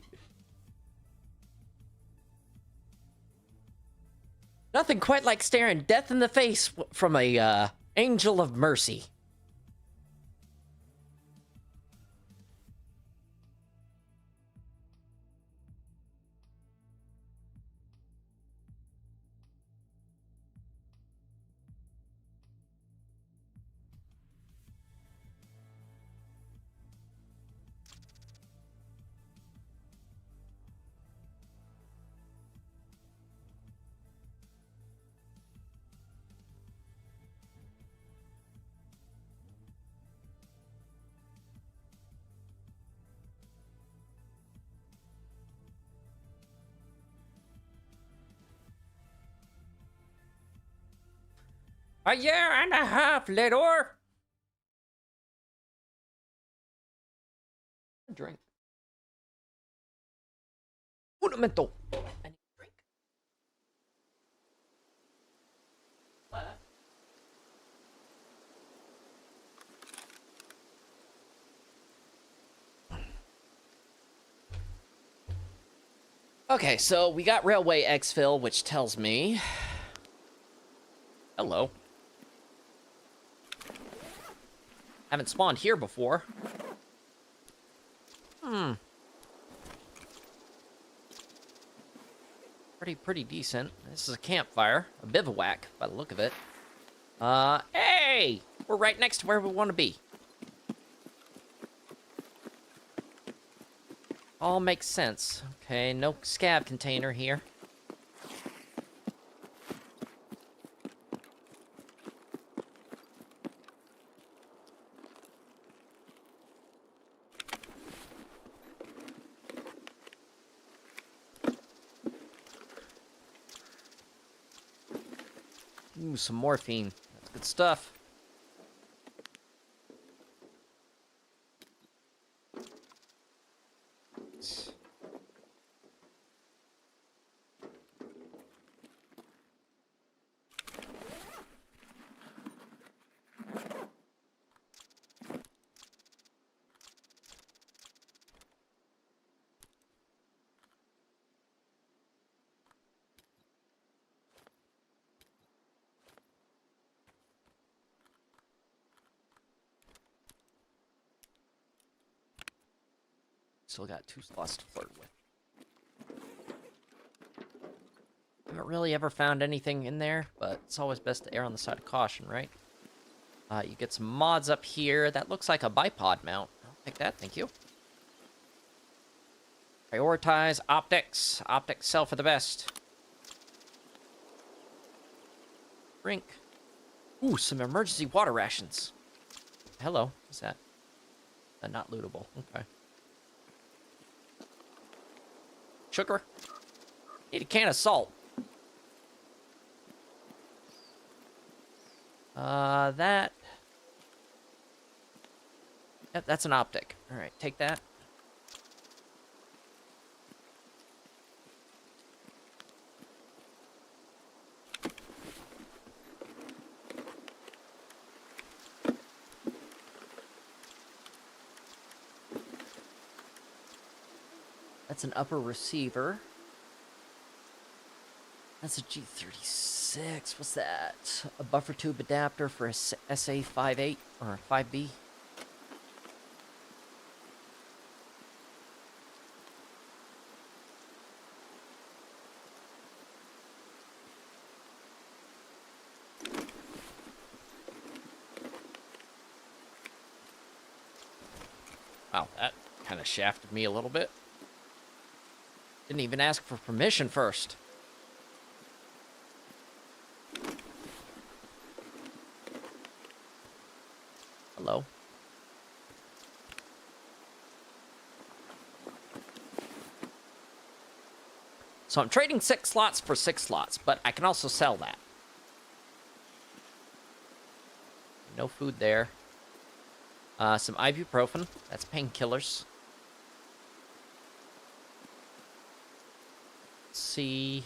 Nothing quite like staring death in the face from a angel of mercy. A year and a half later. Drink. Fundamental. I need a drink. What? Okay, so we got railway exfil, which tells me... Hello. Haven't spawned here before. Pretty decent. This is a campfire. A bivouac, by the look of it. Hey! We're right next to where we want to be. All makes sense. Okay, no scav container here. Ooh, some morphine. That's good stuff. Still got 2 slots to flirt with. Haven't really ever found anything in there, but it's always best to err on the side of caution, right? You get some mods up here. That looks like a bipod mount. I'll take that, thank you. Prioritize optics. Optics sell for the best. Drink. Ooh, some emergency water rations. Hello, what's that? Not lootable, okay. Sugar. Need a can of salt. That... Yep, that's an optic. Alright, take that. That's an upper receiver. That's a G36. What's that? A buffer tube adapter for a SA58 or 5B. Wow, that kind of shafted me a little bit. Didn't even ask for permission first. Hello. So I'm trading 6 slots for 6 slots, but I can also sell that. No food there. Some ibuprofen. That's painkillers. Let's see.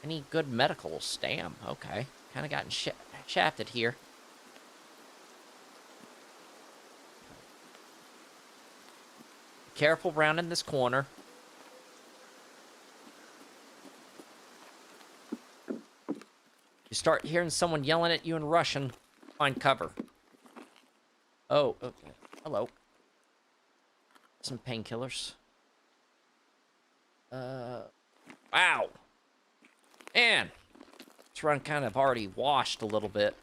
Any good medicals? Damn, okay. Kind of gotten shafted here. Careful round in this corner. You start hearing someone yelling at you in Russian, find cover. Oh, okay. Hello. Some painkillers. Wow. Man, this run kind of already washed a little bit.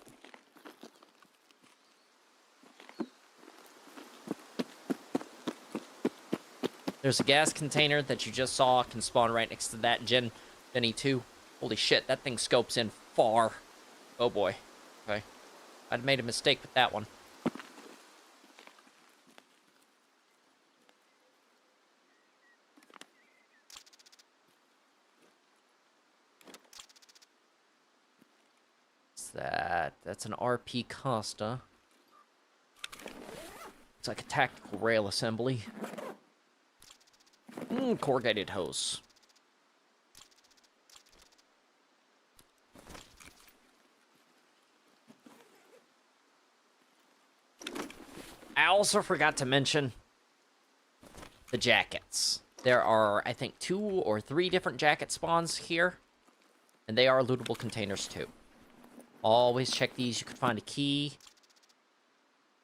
There's a gas container that you just saw can spawn right next to that Jenny 2. Holy shit, that thing scopes in far. Oh boy. Okay. I'd made a mistake with that one. What's that? that's an RP Costa. It's like a tactical rail assembly. Corrugated hose. I also forgot to mention the jackets. There are, I think, 2 or 3 different jacket spawns here, and they are lootable containers too. Always check these. You could find a key,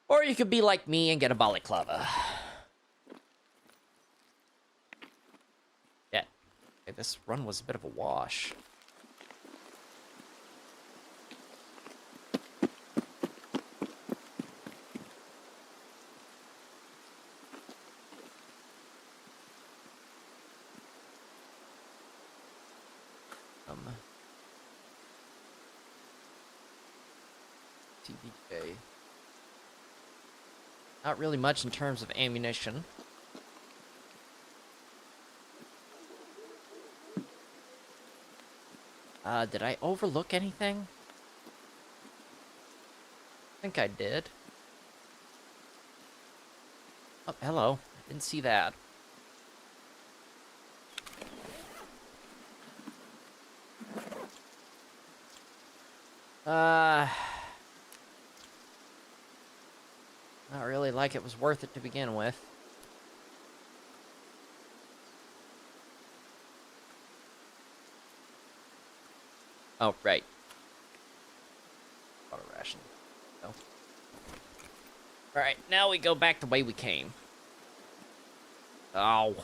or you could be like me and get a balaclava. Yeah, okay, this run was a bit of a wash. TBK. Not really much in terms of ammunition. Did I overlook anything? I think I did. Oh, hello. I didn't see that. Not really like it was worth it to begin with. Oh, right. Auto ration. No. Alright, now we go back the way we came. Oh.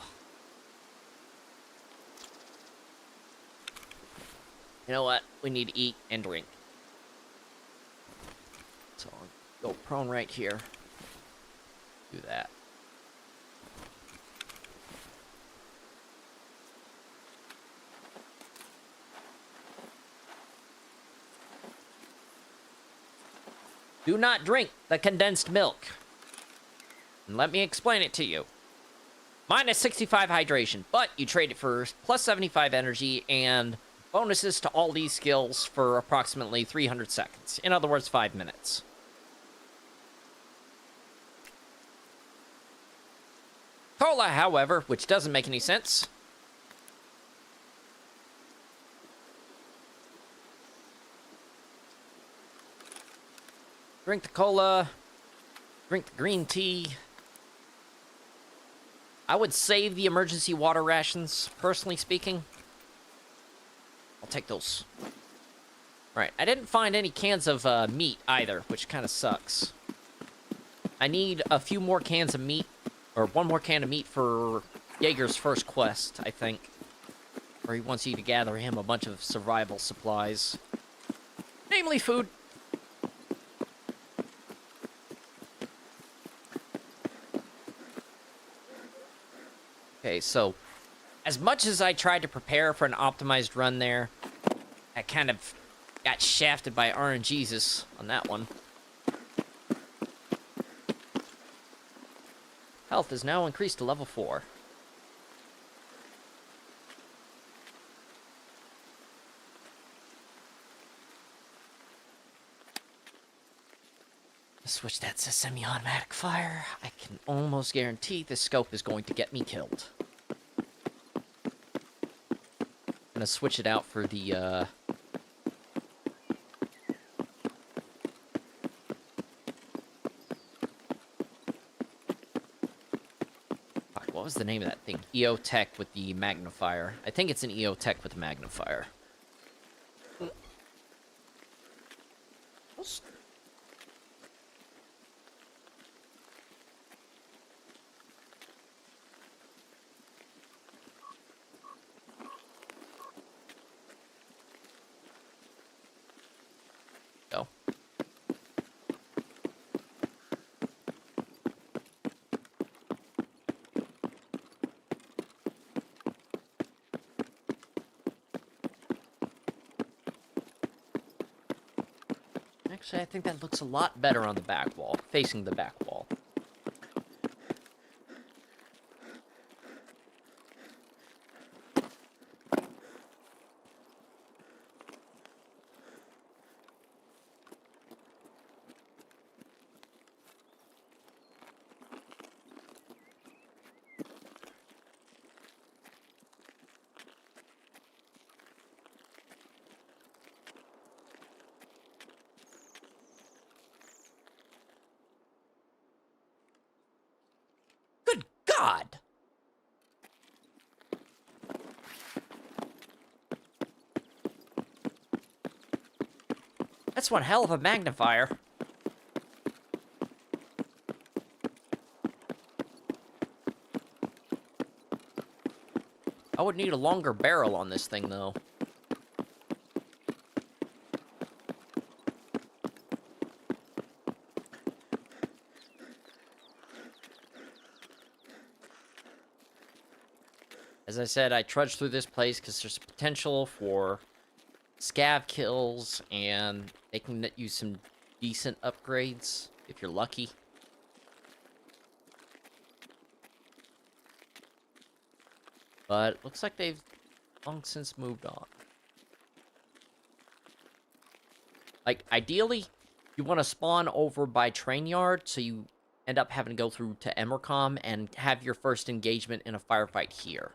You know what? We need to eat and drink. So I'll go prone right here. Do that. Do not drink the condensed milk. And let me explain it to you. Minus 65 hydration, but you trade it for plus 75 energy and bonuses to all these skills for approximately 300 seconds. In other words, 5 minutes. Cola, however, which doesn't make any sense. Drink the cola. Drink the green tea. I would save the emergency water rations, personally speaking. I'll take those. Right, I didn't find any cans of meat either, which kind of sucks. I need a few more cans of meat, or 1 more can of meat for Jaeger's first quest, I think. Where he wants you to gather him a bunch of survival supplies. Namely food. Okay, so as much as I tried to prepare for an optimized run there, I kind of got shafted by RNGesus on that one. Health is now increased to level 4. Switch that to semi-automatic fire. I can almost guarantee this scope is going to get me killed. I'm gonna switch it out for the, Fuck, what was the name of that thing? EO Tech with the magnifier. I think it's an EO Tech with a magnifier. Go. Actually, I think that looks a lot better on the back wall, facing the back wall. God! That's one hell of a magnifier. I would need a longer barrel on this thing, though. As I said, I trudged through this place because there's potential for scav kills, and they can net you some decent upgrades if you're lucky. But looks like they've long since moved on. Like, ideally, you want to spawn over by train yard, so you end up having to go through to Emercom and have your first engagement in a firefight here.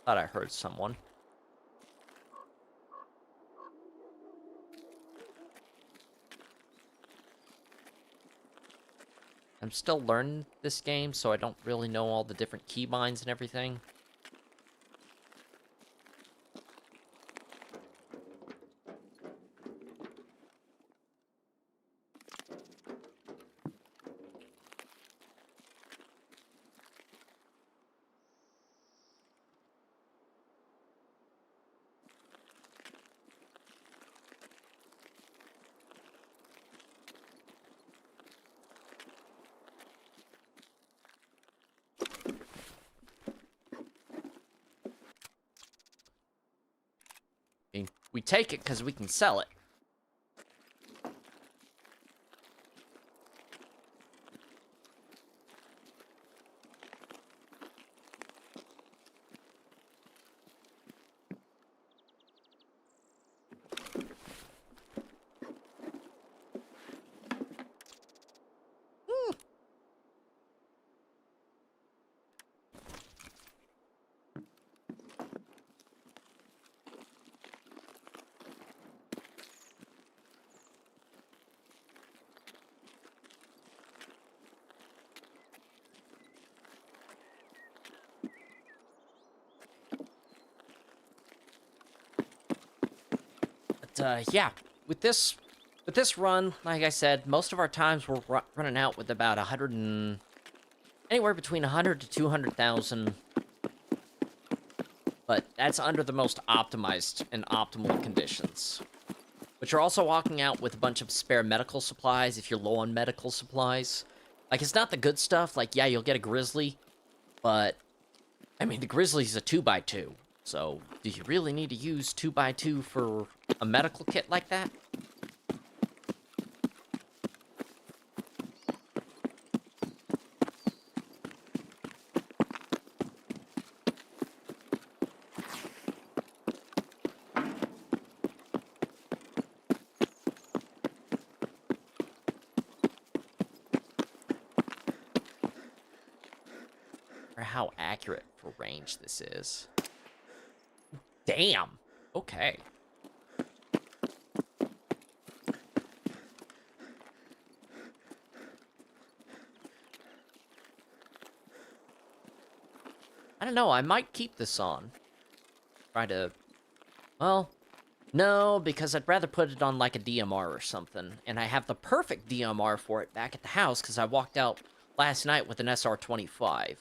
Thought I heard someone. I'm still learning this game, so I don't really know all the different keybinds and everything. I mean, we take it because we can sell it. Yeah, with this run, like I said, most of our times we're running out with about anywhere between 100 to 200,000. But that's under the most optimized and optimal conditions. But you're also walking out with a bunch of spare medical supplies if you're low on medical supplies. Like, it's not the good stuff. Like, yeah, you'll get a grizzly, but I mean, the grizzly's a 2x2. So, do you really need to use 2x2 for a medical kit like that? Or how accurate for range this is. Damn! Okay. I don't know, I might keep this on. Try to... Well, no, because I'd rather put it on like a DMR or something. And I have the perfect DMR for it back at the house because I walked out last night with an SR-25.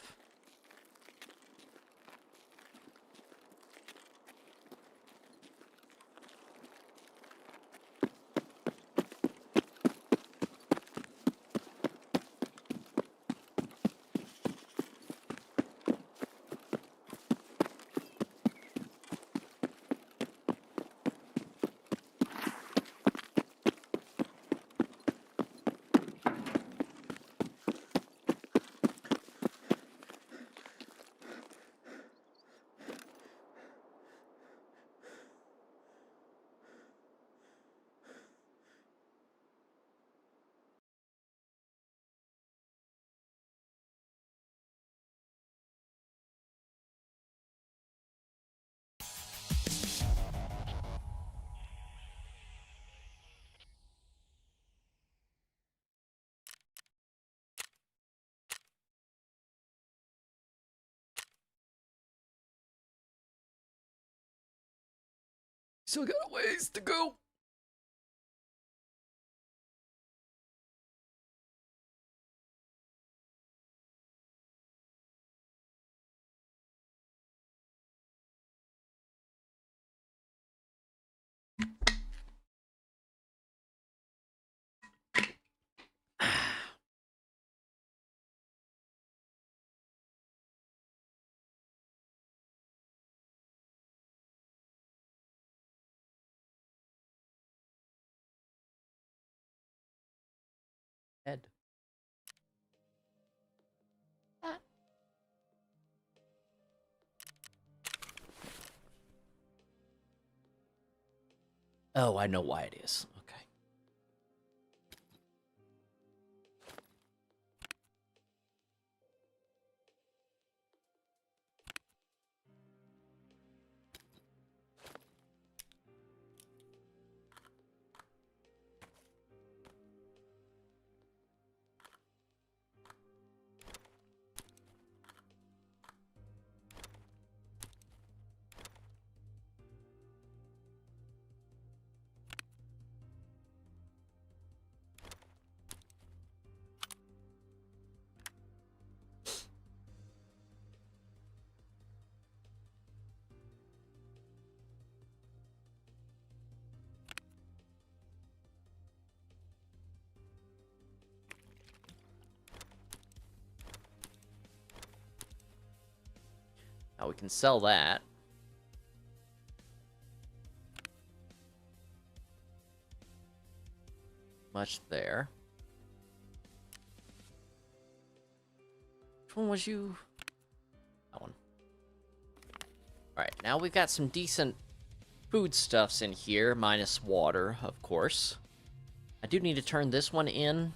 Still got a ways to go. Head. Oh, I know why it is. Okay. Now we can sell that. Much there. Which one was you? That one. Alright, now we've got some decent foodstuffs in here, minus water, of course. I do need to turn this one in,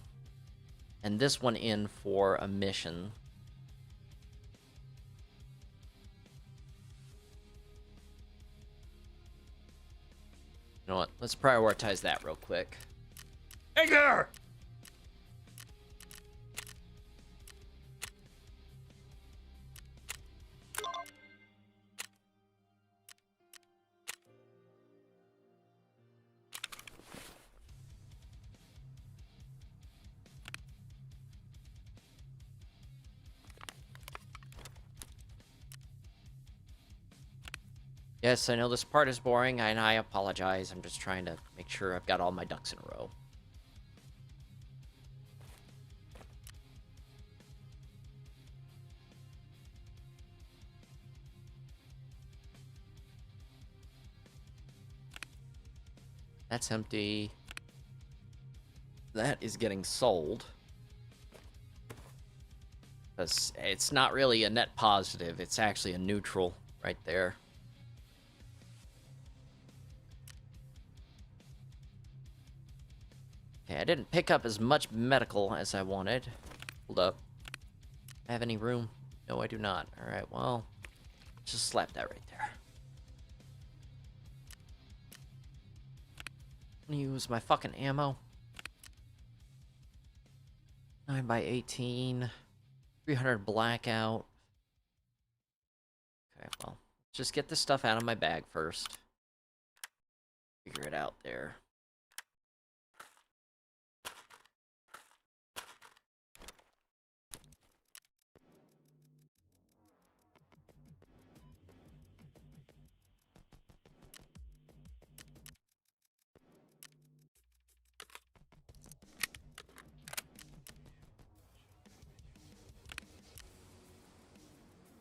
and this one in for a mission. You know what? Let's prioritize that real quick. Edgar! Yes, I know this part is boring, and I apologize. I'm just trying to make sure I've got all my ducks in a row. That's empty. That is getting sold. Because it's not really a net positive, it's actually a neutral right there. Okay, I didn't pick up as much medical as I wanted. Hold up. Have any room? No, I do not. Alright, well, just slap that right there. I'm gonna use my fucking ammo. 9x18. 300 blackout. Okay, well, just get this stuff out of my bag first. Figure it out there.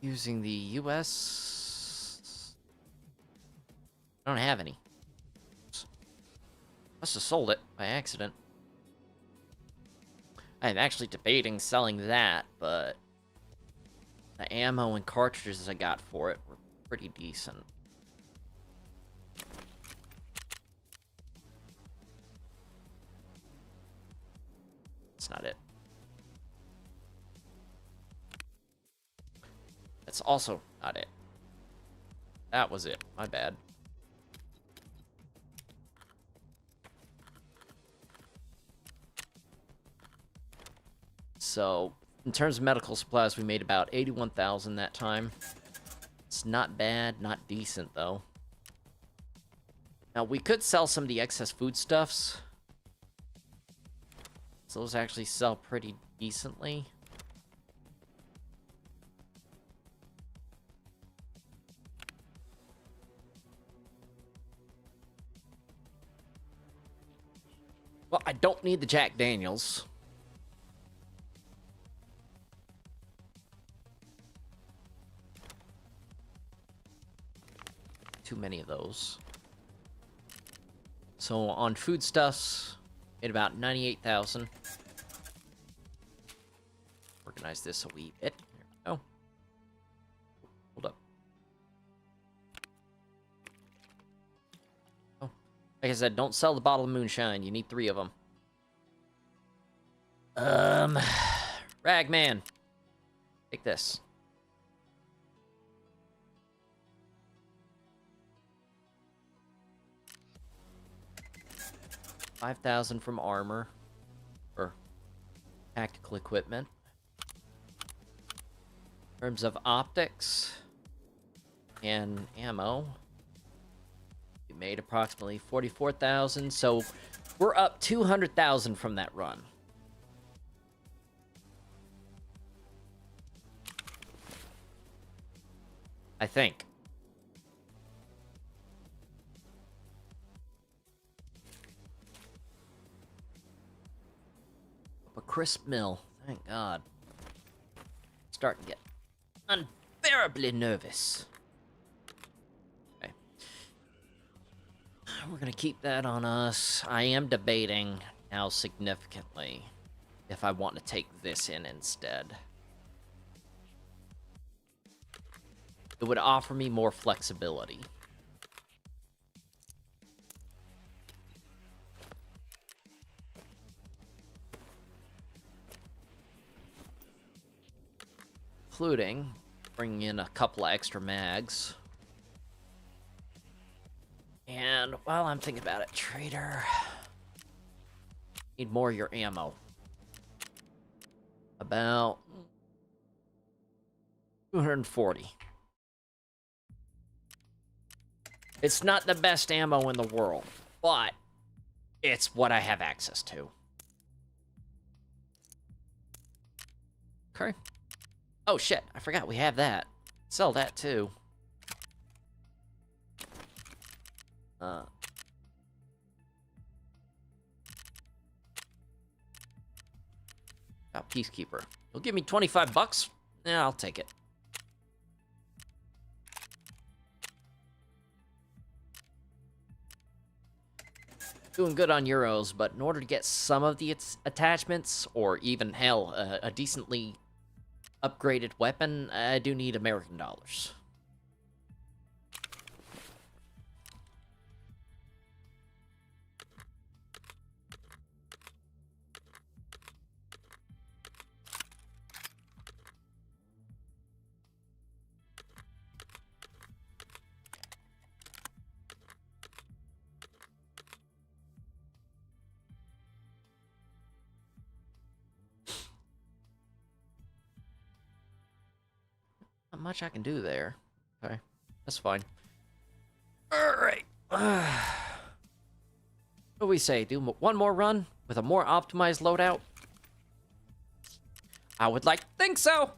Using the US... I don't have any. Must have sold it by accident. I'm actually debating selling that, but the ammo and cartridges I got for it were pretty decent. That's not it. That's also not it. That was it. My bad. So, in terms of medical supplies, we made about 81,000 that time. It's not bad, not decent, though. Now, we could sell some of the excess foodstuffs. So those actually sell pretty decently. Well, I don't need the Jack Daniels. Too many of those. So on foodstuffs, made about 98,000. Organize this a wee bit. There we go. Hold up. Oh, like I said, don't sell the bottle of moonshine. You need 3 of them. Ragman. Take this. 5,000 from armor. Or tactical equipment. In terms of optics and ammo, we made approximately 44,000, so we're up 200,000 from that run. I think. A crisp mill, thank God. Starting to get unbearably nervous. Okay. We're gonna keep that on us. I am debating now significantly if I want to take this in instead. It would offer me more flexibility. Including bringing in a couple of extra mags. And while I'm thinking about it, trader, need more of your ammo. About 240. It's not the best ammo in the world, but it's what I have access to. Okay. Oh shit, I forgot we have that. Sell that too. Oh, Peacekeeper. You'll give me 25 bucks? Yeah, I'll take it. Doing good on euros, but in order to get some of the attachments, or even, hell, a decently upgraded weapon, I do need American dollars. Not much I can do there. Okay, that's fine. Alright. What do we say? Do one more run with a more optimized loadout? I would like to think so!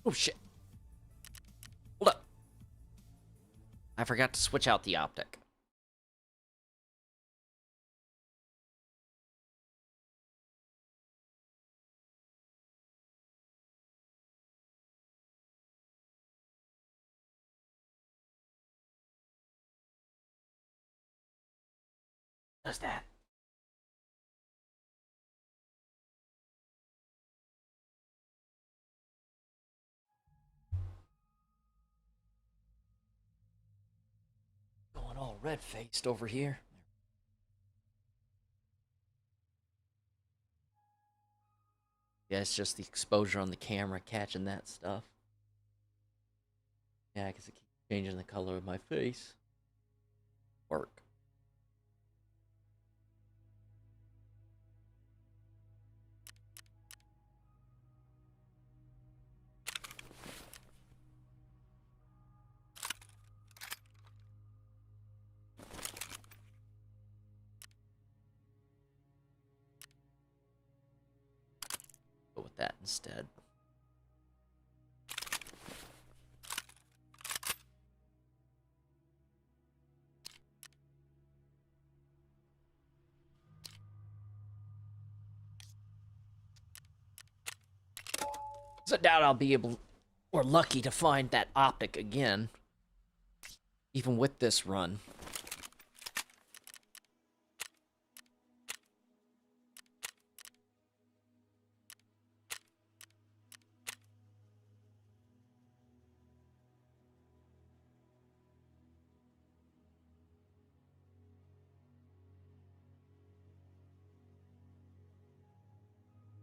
Oh shit. Hold up. I forgot to switch out the optic. Does that? Going all red-faced over here. Yeah, it's just the exposure on the camera catching that stuff. Yeah, because it keeps Changing the color of my face. Work. Go with that instead. So I doubt I'll be able, or lucky to find that optic again, even with this run.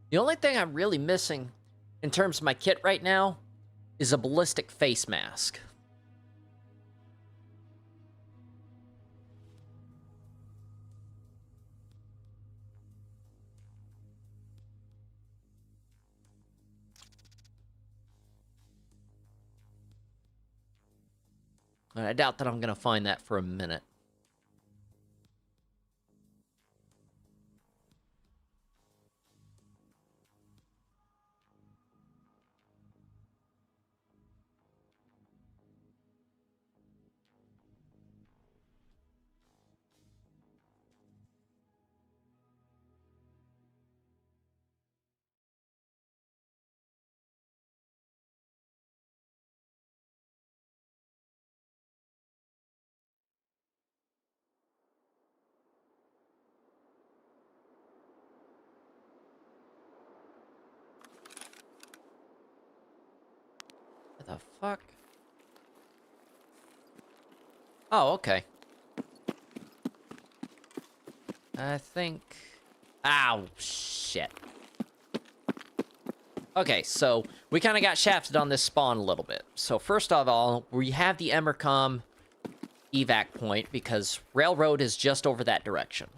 The only thing I'm really missing in terms of my kit right now is a ballistic face mask. And I doubt that I'm going to find that for a minute. What the fuck? Oh, okay. I think... Ow, shit. Okay, so we kind of got shafted on this spawn a little bit. So first of all, we have the Emercom evac point because railroad is just over that direction.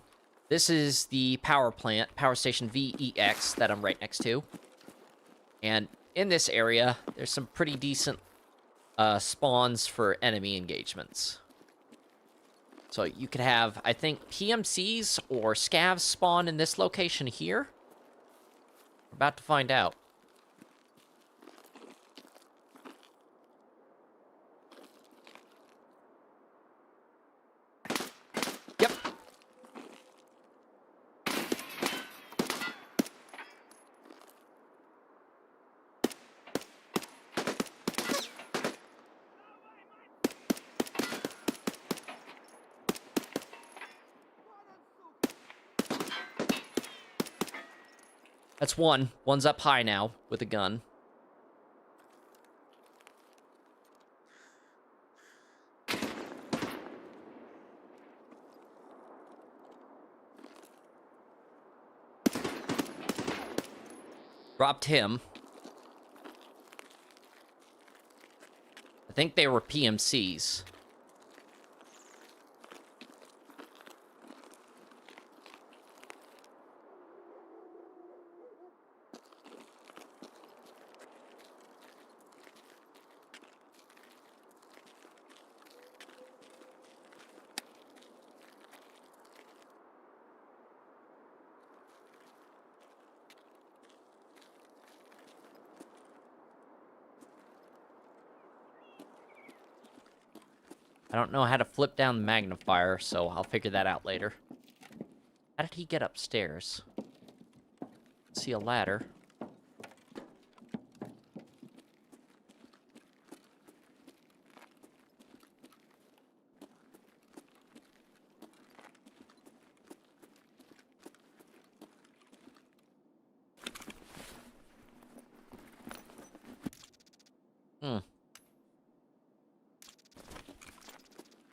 This is the power plant, power station VEX that I'm right next to. And in this area, there's some pretty decent spawns for enemy engagements. So you could have, I think, PMCs or scavs spawn in this location here. We're about to find out. Yep. That's one. One's up high now with a gun. Dropped him. I think they were PMCs. I don't know how to flip down the magnifier, so I'll figure that out later. How did he get upstairs? See a ladder.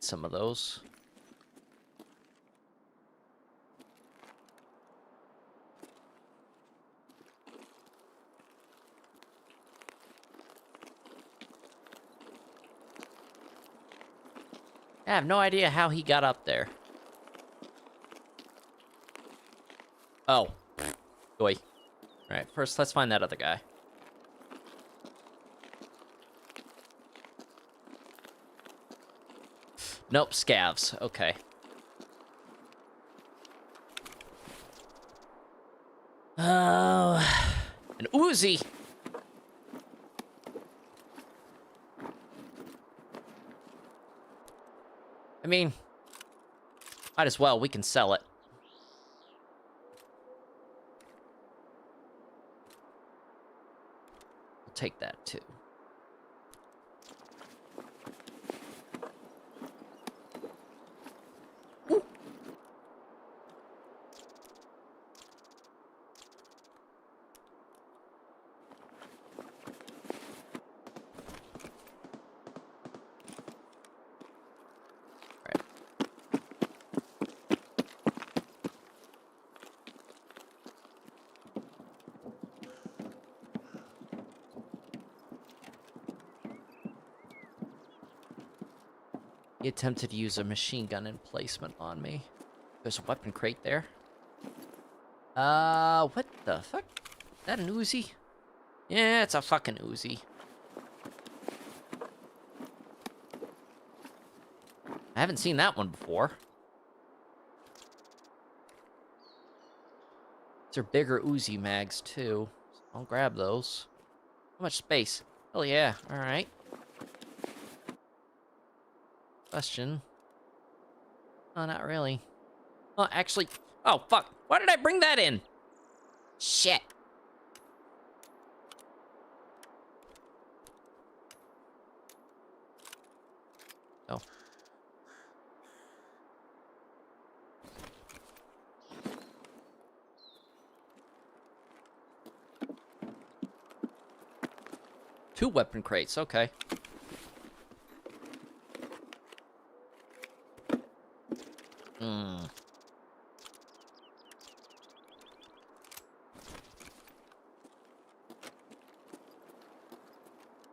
Some of those. I have no idea how he got up there. Oh. Oi. Alright, first let's find that other guy. Nope, scavs. Okay. Oh, an Uzi. I mean, might as well. We can sell it. We'll take that too. Ooh. He attempted to use a machine gun emplacement on me. There's a weapon crate there. What the fuck? Is that an Uzi? Yeah, it's a fucking Uzi. I haven't seen that one before. These are bigger Uzi mags, too. I'll grab those. How much space? Oh, yeah. Alright. Question. Oh, not really. Oh, actually... Oh, fuck. Why did I bring that in? Shit. Oh. Two weapon crates, okay. Hmm.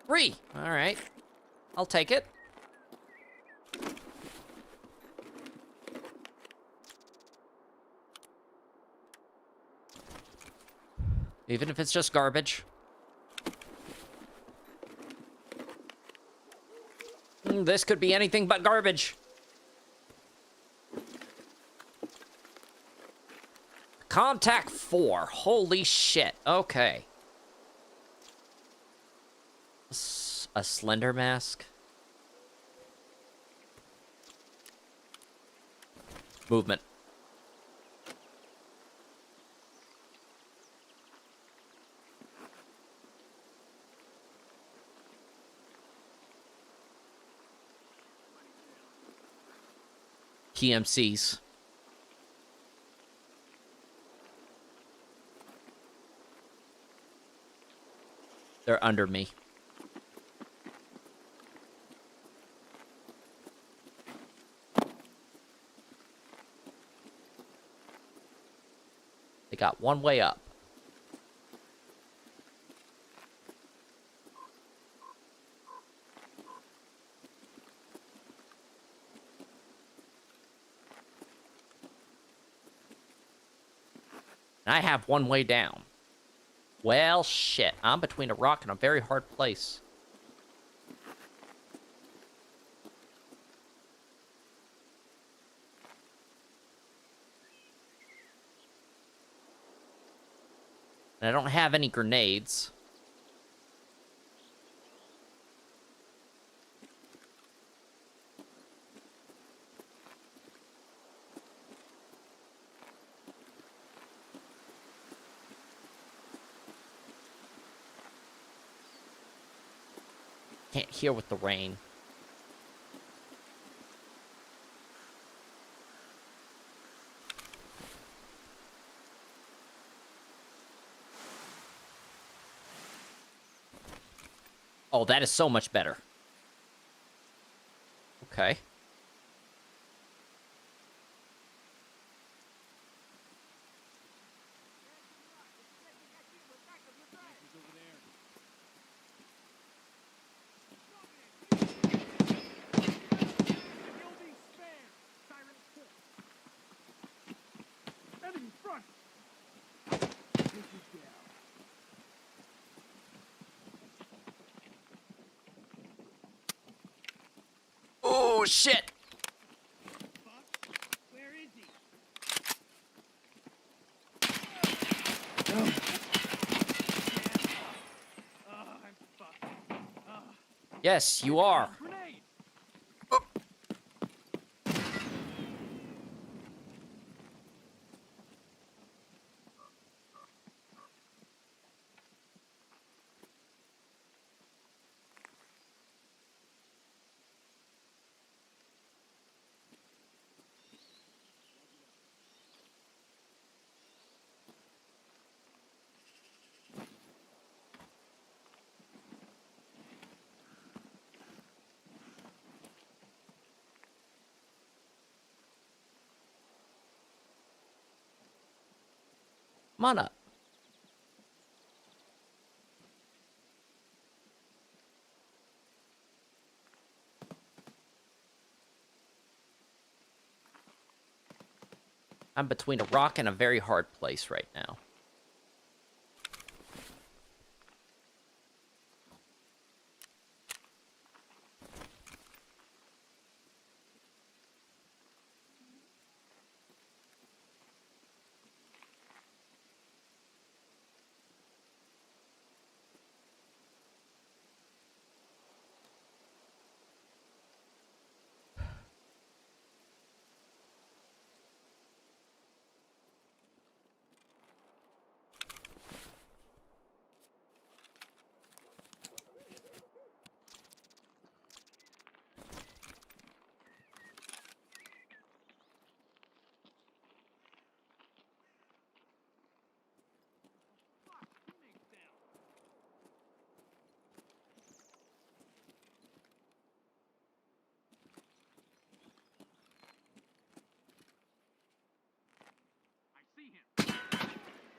Three! Alright. I'll take it. Even if it's just garbage. This could be anything but garbage. Contact 4. Holy shit. Okay. A slender mask. Movement. PMCs. They're under me. They got one way up. And I have one way down. Well, shit. I'm between a rock and a very hard place. And I don't have any grenades. Can't hear with the rain. Oh, that is so much better. Okay. shit! Where is he? I'm fucked. Yes, you are. Grenade! Come on up. I'm between a rock and a very hard place right now.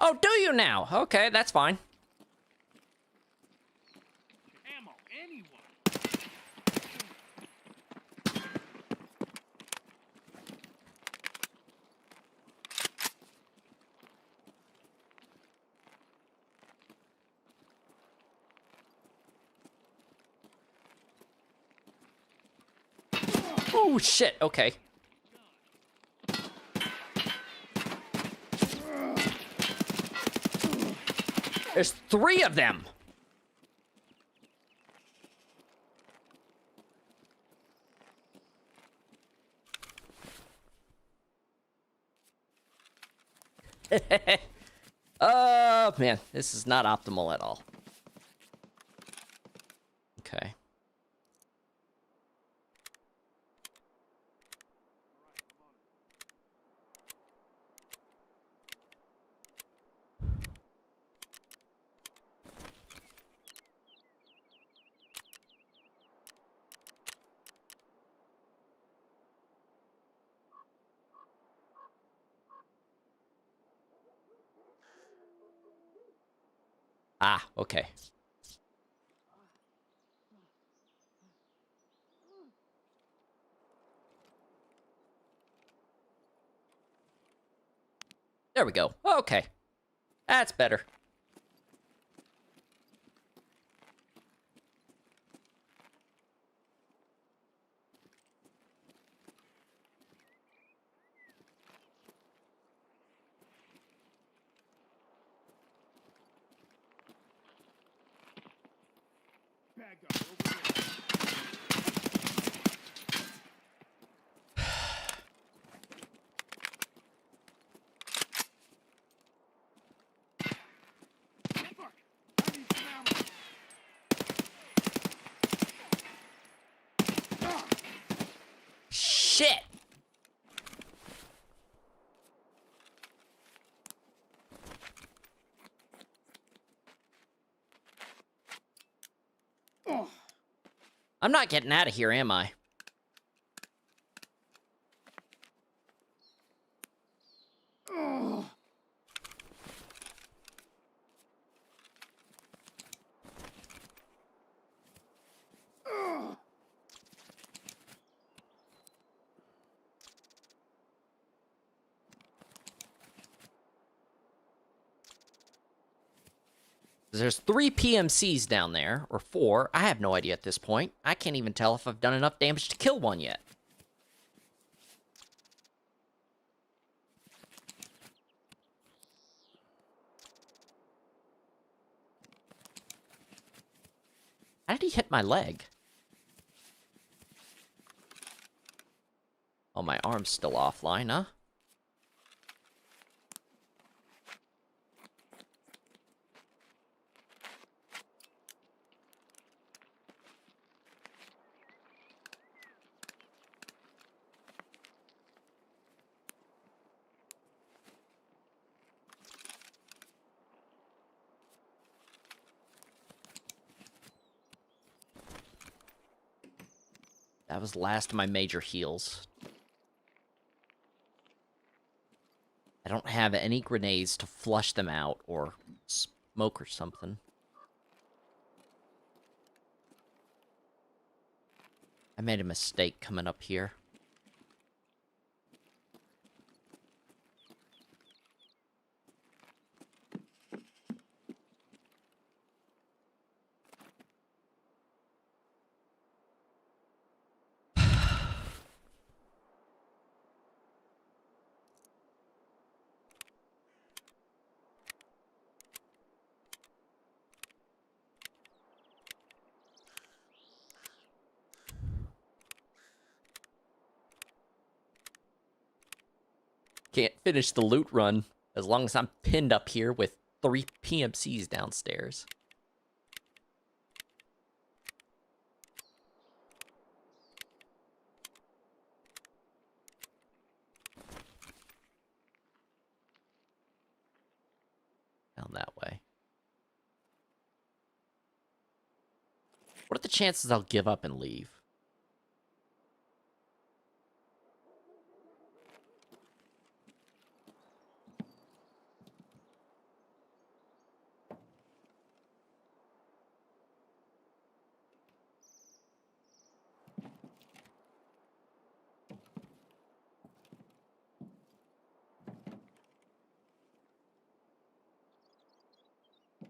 Oh, do you now? Okay, that's fine. Ammo, anyone? Oh, shit, okay. There's 3 of them! Oh, man, this is not optimal at all. Okay. Ah, okay. There we go. Okay. That's better. Bad guy over there. Fuck! I need some ammo. Shit! I'm not getting out of here, am I? There's 3 PMCs down there, or 4. I have no idea at this point. I can't even tell if I've done enough damage to kill one yet. How did he hit my leg? Oh, my arm's still offline, huh? That was the last of my major heals. I don't have any grenades to flush them out or smoke or something. I made a mistake coming up here. Can't finish the loot run as long as I'm pinned up here with 3 PMCs downstairs. Down that way. What are the chances I'll give up and leave?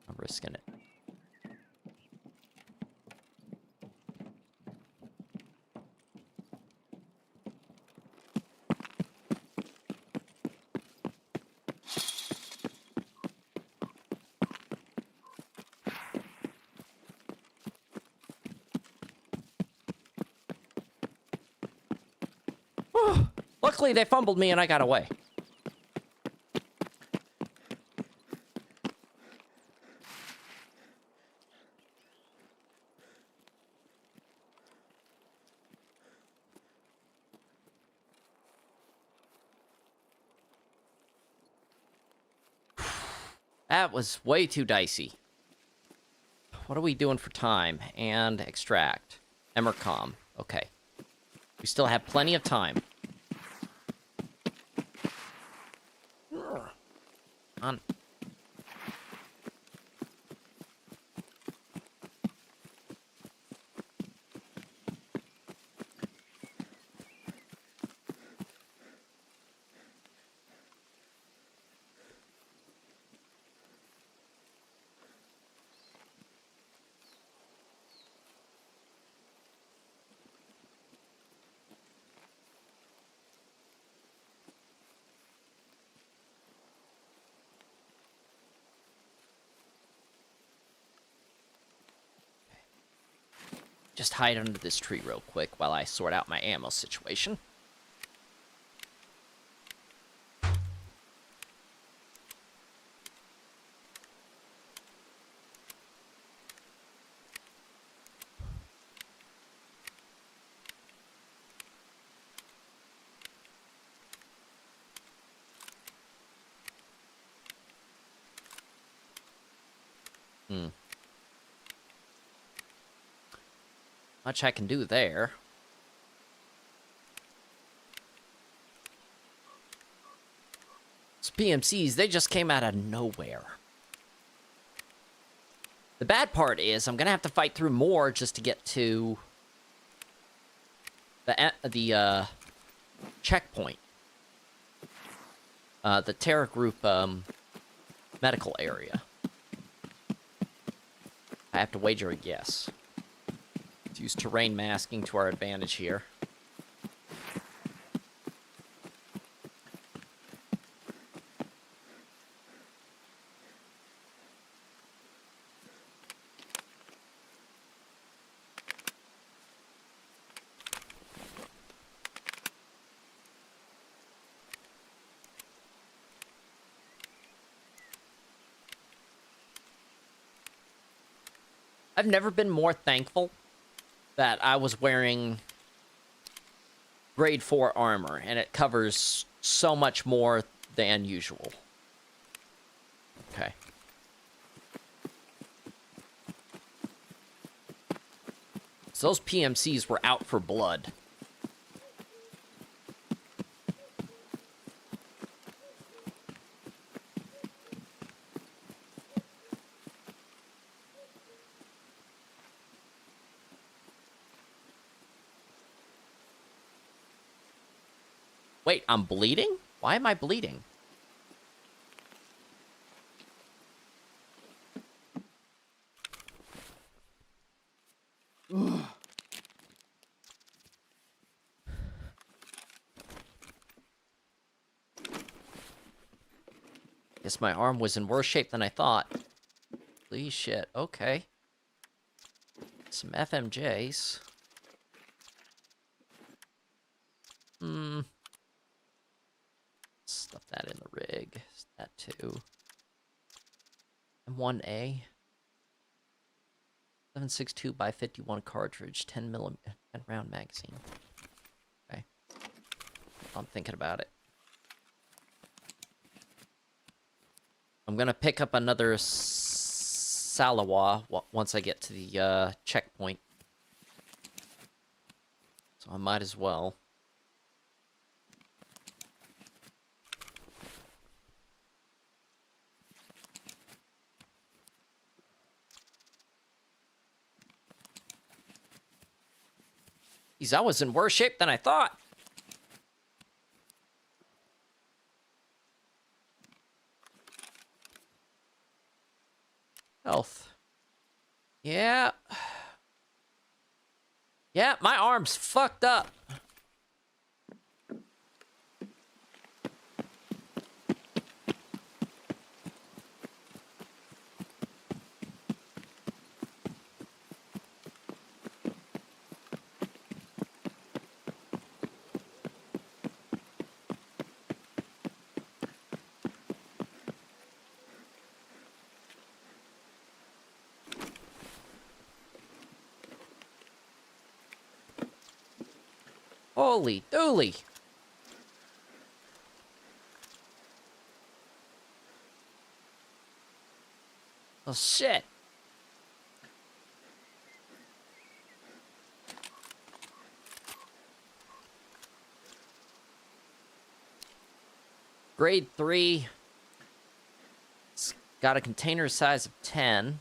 I'm risking it. Luckily, they fumbled me and I got away. That was way too dicey. What are we doing for time? And extract. Emercom. Okay. We still have plenty of time. On. Just hide under this tree real quick while I sort out my ammo situation. Much I can do there. Those PMCs, they just came out of nowhere. The bad part is I'm gonna have to fight through more just to get to the checkpoint. The Terra Group medical area. I have to wager a guess. Let's use terrain masking to our advantage here. I've never been more thankful that I was wearing grade 4 armor, and it covers so much more than usual. Okay. So those PMCs were out for blood. Wait, I'm bleeding? Why am I bleeding? Ugh. Guess my arm was in worse shape than I thought. Holy shit, okay. Some FMJs. Stuff that in the rig. That too. M1A. 7.62 by 51 cartridge, 10 round magazine. Okay. I'm thinking about it. I'm gonna pick up another Salawa once I get to the checkpoint. So I might as well. Geez, I was in worse shape than I thought. Health. Yeah. Yeah, my arm's fucked up. Holy dooly. Oh, shit. Grade 3. It's got a container size of 10.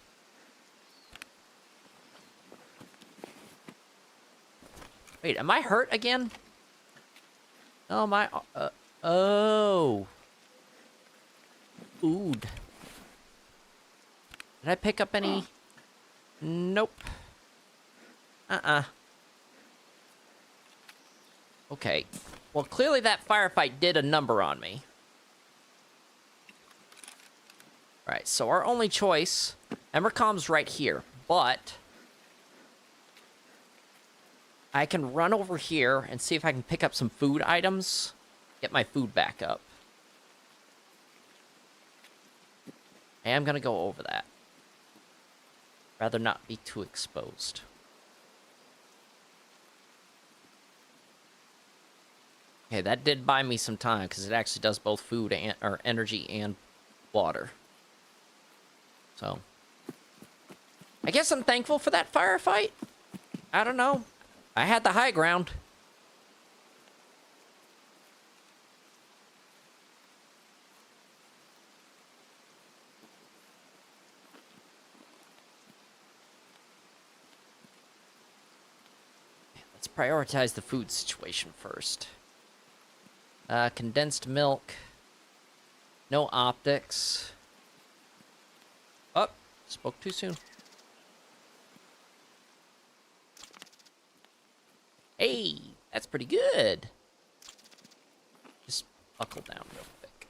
Wait, am I hurt again? Oh, my... oh. Ood. Did I pick up any? Nope. Okay. Well, clearly that firefight did a number on me. Alright, so our only choice... Emercom's right here, but... I can run over here and see if I can pick up some food items. Get my food back up. I am gonna go over that. Rather not be too exposed. Okay, that did buy me some time, because it actually does both food and or energy and water. So, I guess I'm thankful for that firefight. I don't know. I had the high ground. Let's prioritize the food situation first. Condensed milk. No optics. Oh, spoke too soon. Hey, that's pretty good. Just buckle down real quick.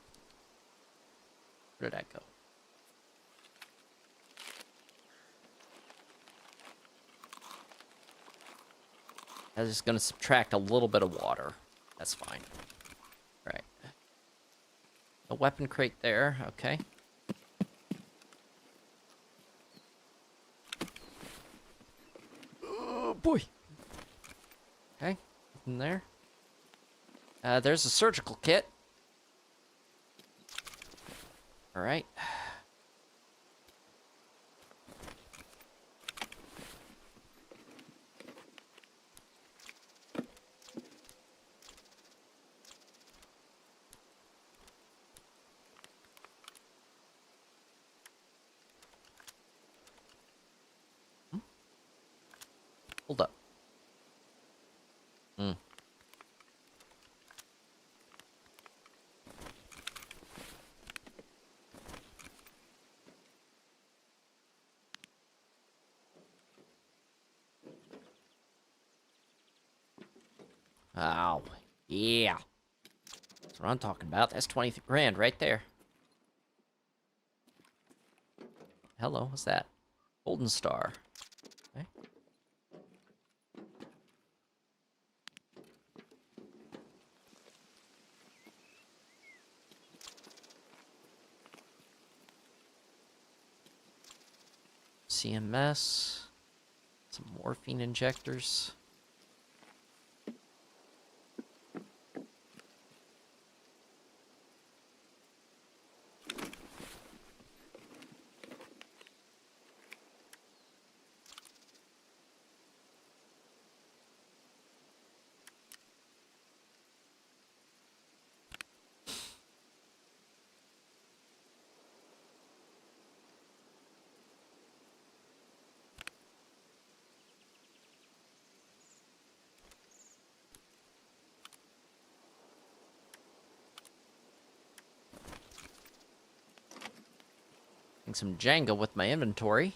Where did that go? I was just gonna subtract a little bit of water. That's fine. All right. A weapon crate there, okay. boy. Okay, in there. There's a surgical kit. All right. Hold up. Hmm. Oh, yeah. That's what I'm talking about. That's 20 grand right there. Hello, what's that? Golden Star. Okay. CMS. Some morphine injectors. And some Jenga with my inventory.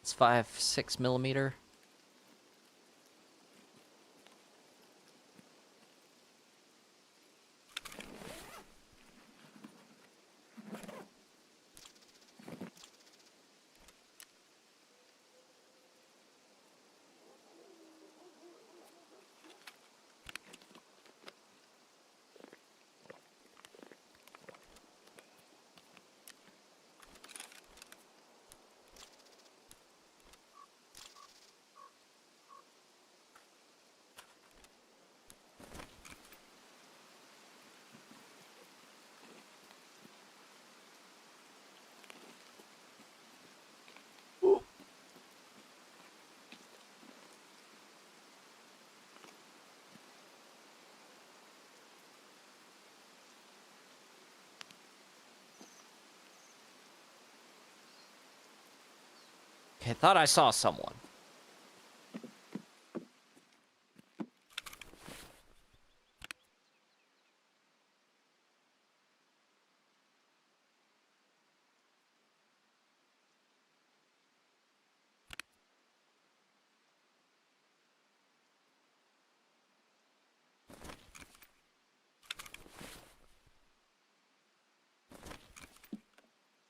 It's 5.6 millimeter. Okay, thought I saw someone.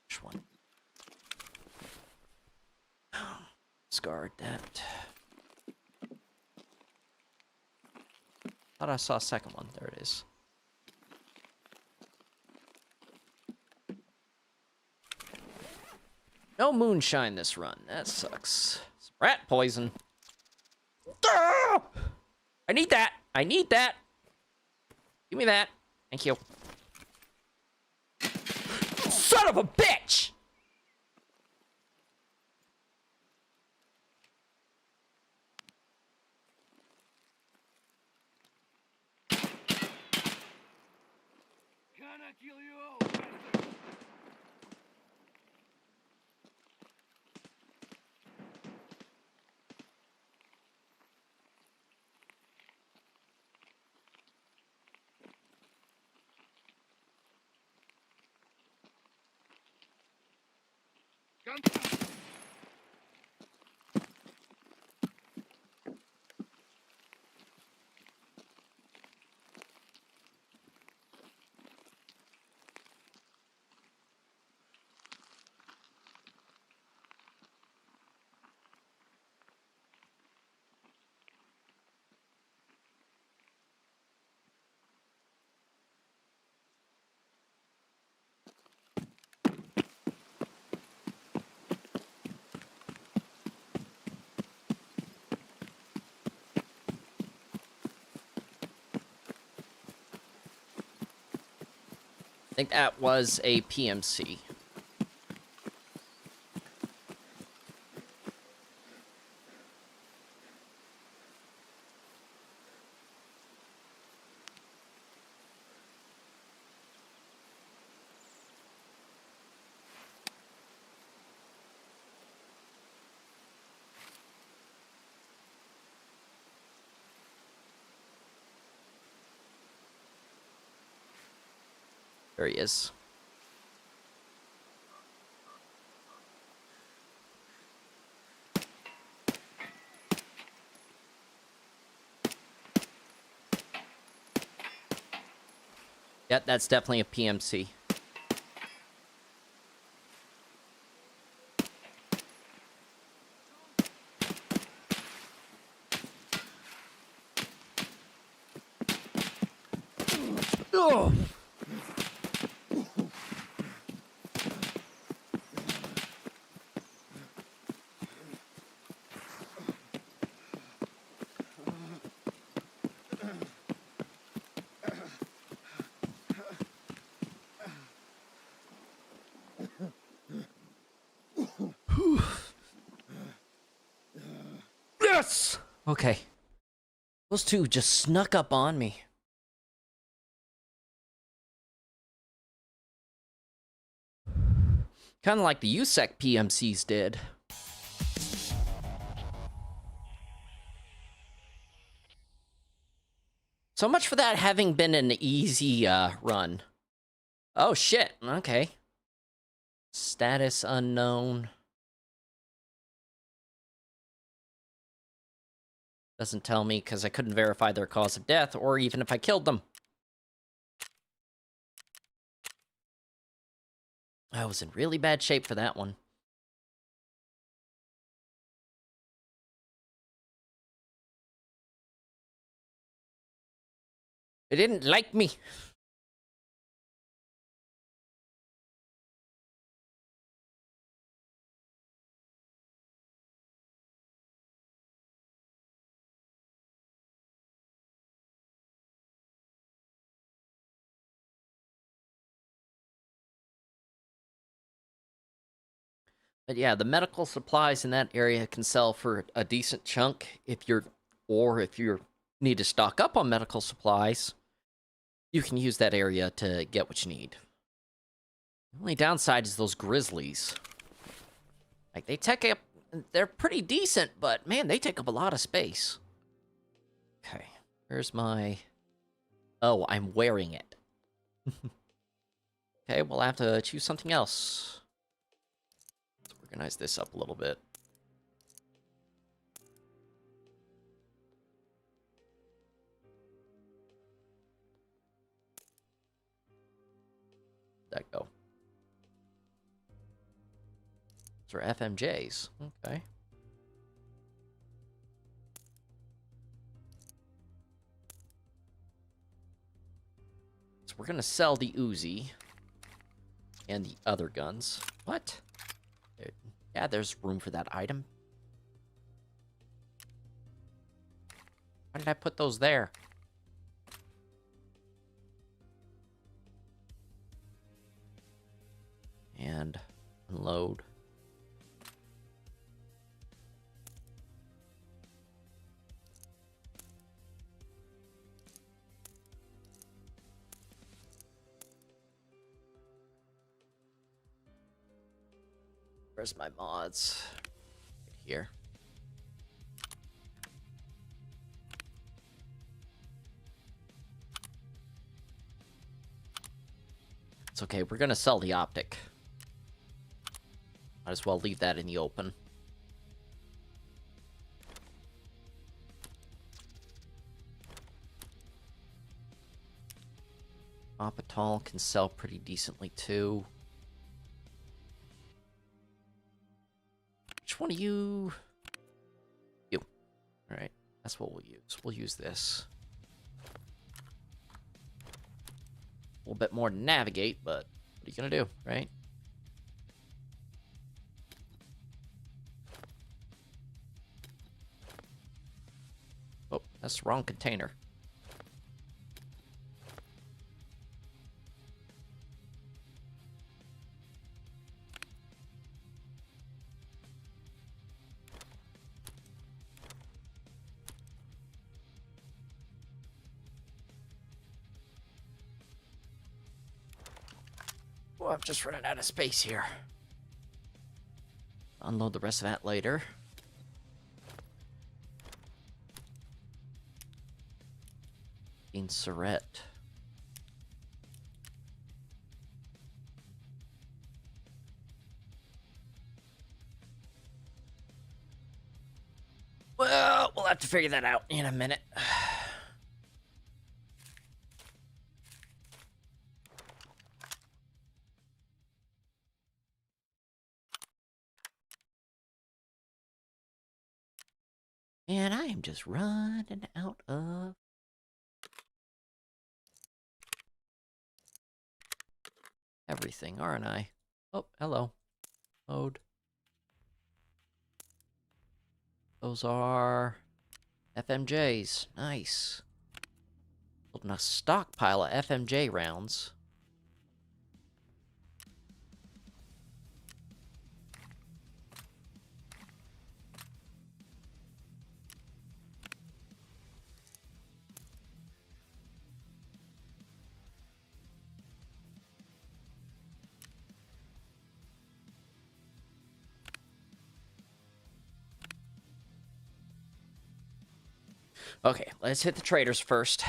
Which one? Scarred that. Thought I saw a second one. There it is. No moonshine this run. That sucks. Some rat poison. Ah! I need that. I need that. Give me that. Thank you. Son of a bitch! Gonna kill you all, bastard. Gunshot! think that was a PMC. There he is. Yep, that's definitely a PMC. Oh. Yes! Okay. Those two just snuck up on me. Kind of like the USEC PMCs did. So much for that having been an easy run. Oh shit, okay. Status unknown. Doesn't tell me because I couldn't verify their cause of death or even if I killed them. I was in really bad shape for that one. They didn't like me. But yeah, the medical supplies in that area can sell for a decent chunk if you need to stock up on medical supplies. You can use that area to get what you need. The only downside is those grizzlies. Like, they're pretty decent, but man, they take up a lot of space. Okay, where's my... Oh, I'm wearing it. Okay, we'll have to choose something else. Let's organize this up a little bit. Where'd that go? Those are FMJs. Okay. So we're gonna sell the Uzi and the other guns. What? Yeah, there's room for that item. Why did I put those there? And unload. Where's my mods? Right here. It's okay, we're gonna sell the optic. Might as well leave that in the open. Opitol can sell pretty decently too. Which one of you? You. Alright, that's what we'll use. We'll use this. A little bit more to navigate, but what are you gonna do, right? Oh, that's the wrong container. Oh, I'm just running out of space here. Unload the rest of that later. Insert. Well, we'll have to figure that out in a minute. And I am just running out of everything, aren't I? Oh, hello. Mode. Those are FMJs. Nice. Building a stockpile of FMJ rounds. Okay, let's hit the traders first.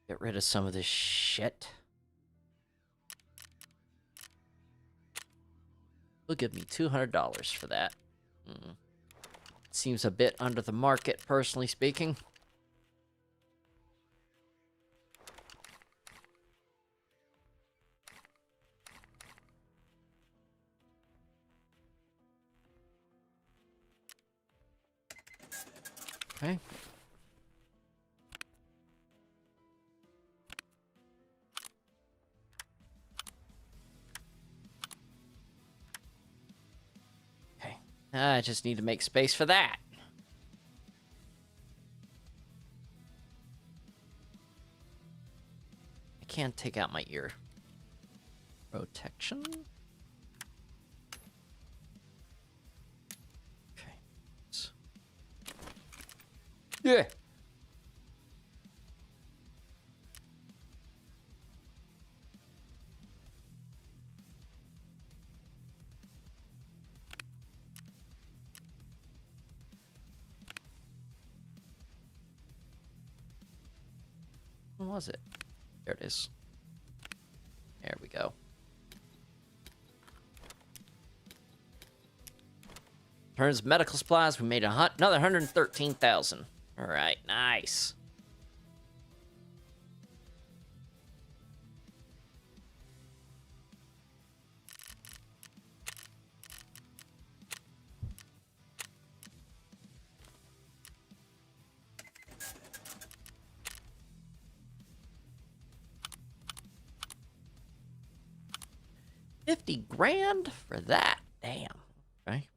Get rid of some of this shit. Will give me $200 for that. Seems a bit under the market, personally speaking. Okay. Okay. I just need to make space for that. I can't take out my ear. Protection. Okay. Yeah. What was it? There it is. There we go. In terms of medical supplies, we made another 113,000. All right, nice. $50 grand for that. Damn. Okay.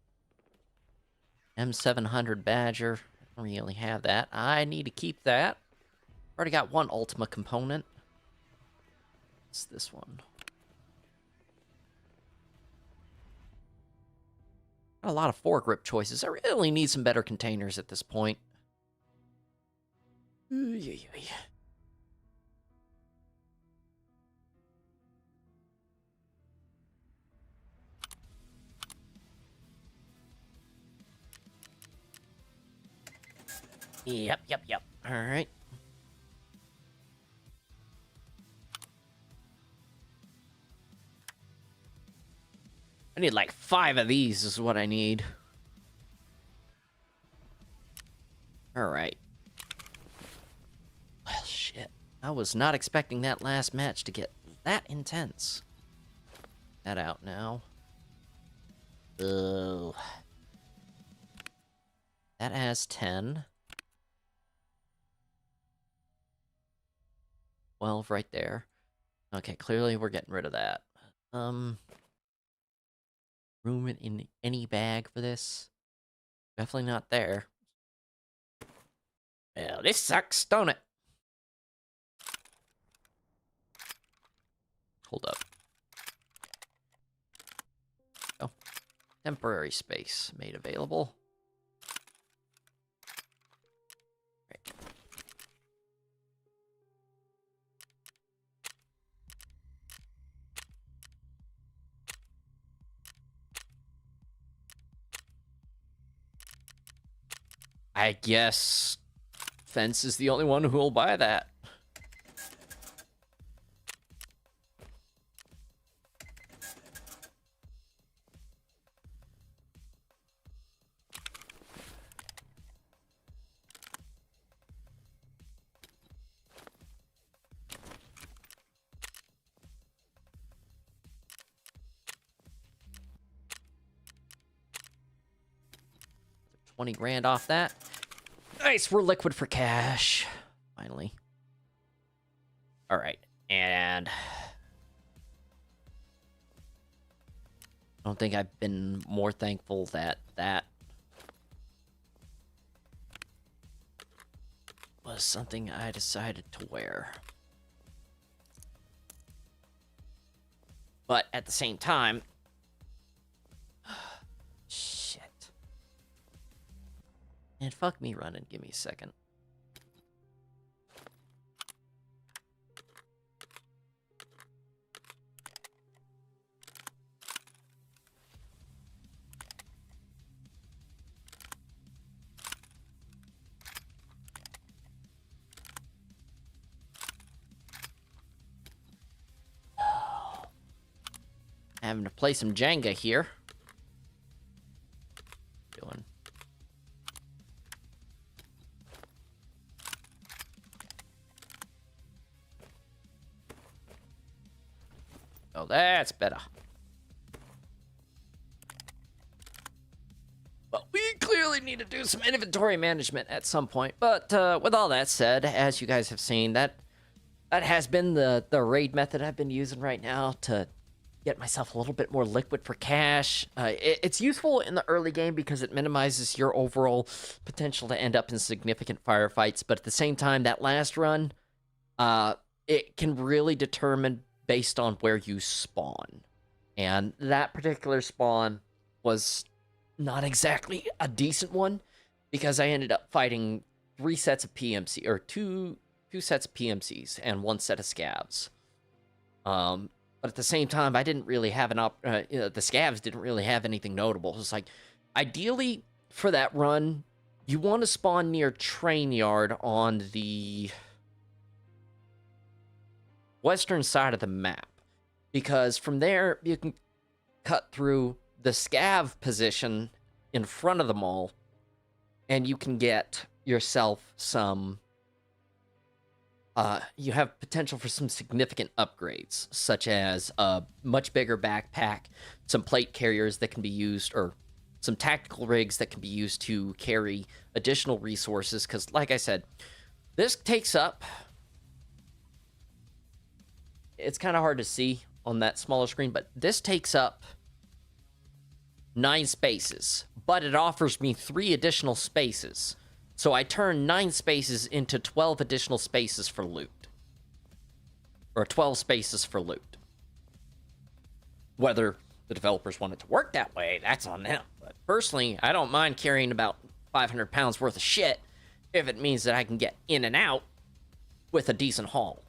M700 Badger. I don't really have that. I need to keep that. Already got one Ultima component. What's this one? Got a lot of foregrip choices. I really need some better containers at this point. Yep. All right. I need like 5 of these is what I need. All right. Well, shit. I was not expecting that last match to get that intense. That out now. Ugh. That has 10. 12 right there. Okay, clearly we're getting rid of that. Room in any bag for this? Definitely not there. Well, this sucks, don't it? Hold up. Oh. Temporary space made available. Right. I guess Fence is the only one who will buy that. $20,000 off that. Nice, we're liquid for cash. Finally. All right, and I don't think I've been more thankful that that was something I decided to wear. But at the same time, shit. And fuck me running. Give me a second. Having to play some Jenga here. Doing. Oh, that's better. Well, we clearly need to do some inventory management at some point. But with all that said, as you guys have seen, that has been the raid method I've been using right now to get myself a little bit more liquid for cash. It's useful in the early game because it minimizes your overall potential to end up in significant firefights. But at the same time, that last run, it can really determine based on where you spawn. And that particular spawn was not exactly a decent one because I ended up fighting 3 sets of PMC, or two sets of PMCs and 1 set of scavs. But at the same time, I didn't really have the scavs didn't really have anything notable. It's like, ideally, for that run, you want to spawn near Train Yard on the western side of the map. Because from there, you can cut through the scav position in front of the mall, and you can get yourself some... you have potential for some significant upgrades, such as a much bigger backpack, some plate carriers that can be used, or some tactical rigs that can be used to carry additional resources, because, like I said, this takes up... It's kind of hard to see on that smaller screen, but this takes up 9 spaces, but it offers me 3 additional spaces. So I turn 9 spaces into 12 additional spaces for loot. Or 12 spaces for loot. Whether the developers want it to work that way, that's on them. But personally, I don't mind carrying about 500 pounds worth of shit if it means that I can get in and out with a decent haul.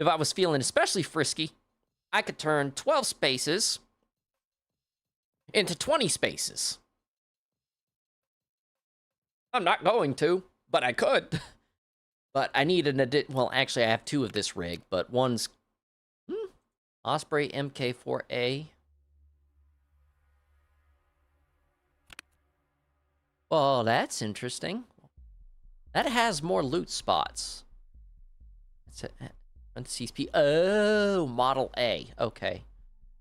If I was feeling especially frisky, I could turn 12 spaces into 20 spaces. I'm not going to, but I could. But I need well, actually, I have 2 of this rig, but one's Osprey MK4A. Well, that's interesting. That has more loot spots. That's it. CSP. Oh, Model A. Okay.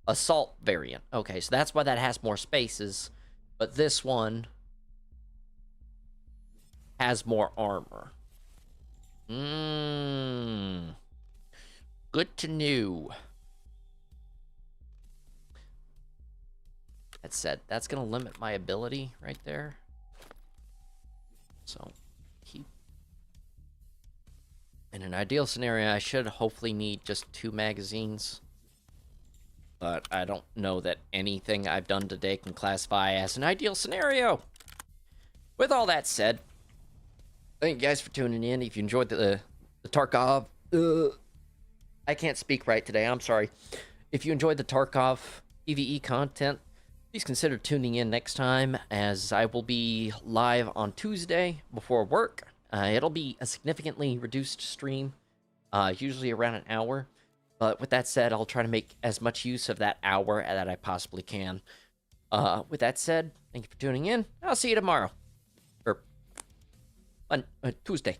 Assault variant. Okay, so that's why that has more spaces. But this one has more armor. Good to know. That said, that's going to limit my ability right there. So, keep. In an ideal scenario, I should hopefully need just 2 magazines. But I don't know that anything I've done today can classify as an ideal scenario. With all that said, thank you guys for tuning in. If you enjoyed the Tarkov... I can't speak right today, I'm sorry. If you enjoyed the Tarkov PvE content, Please consider tuning in next time, as I will be live on Tuesday before work. It'll be a significantly reduced stream, usually around an hour. But with that said, I'll try to make as much use of that hour that I possibly can. With that said, thank you for tuning in. I'll see you tomorrow. Or on Tuesday.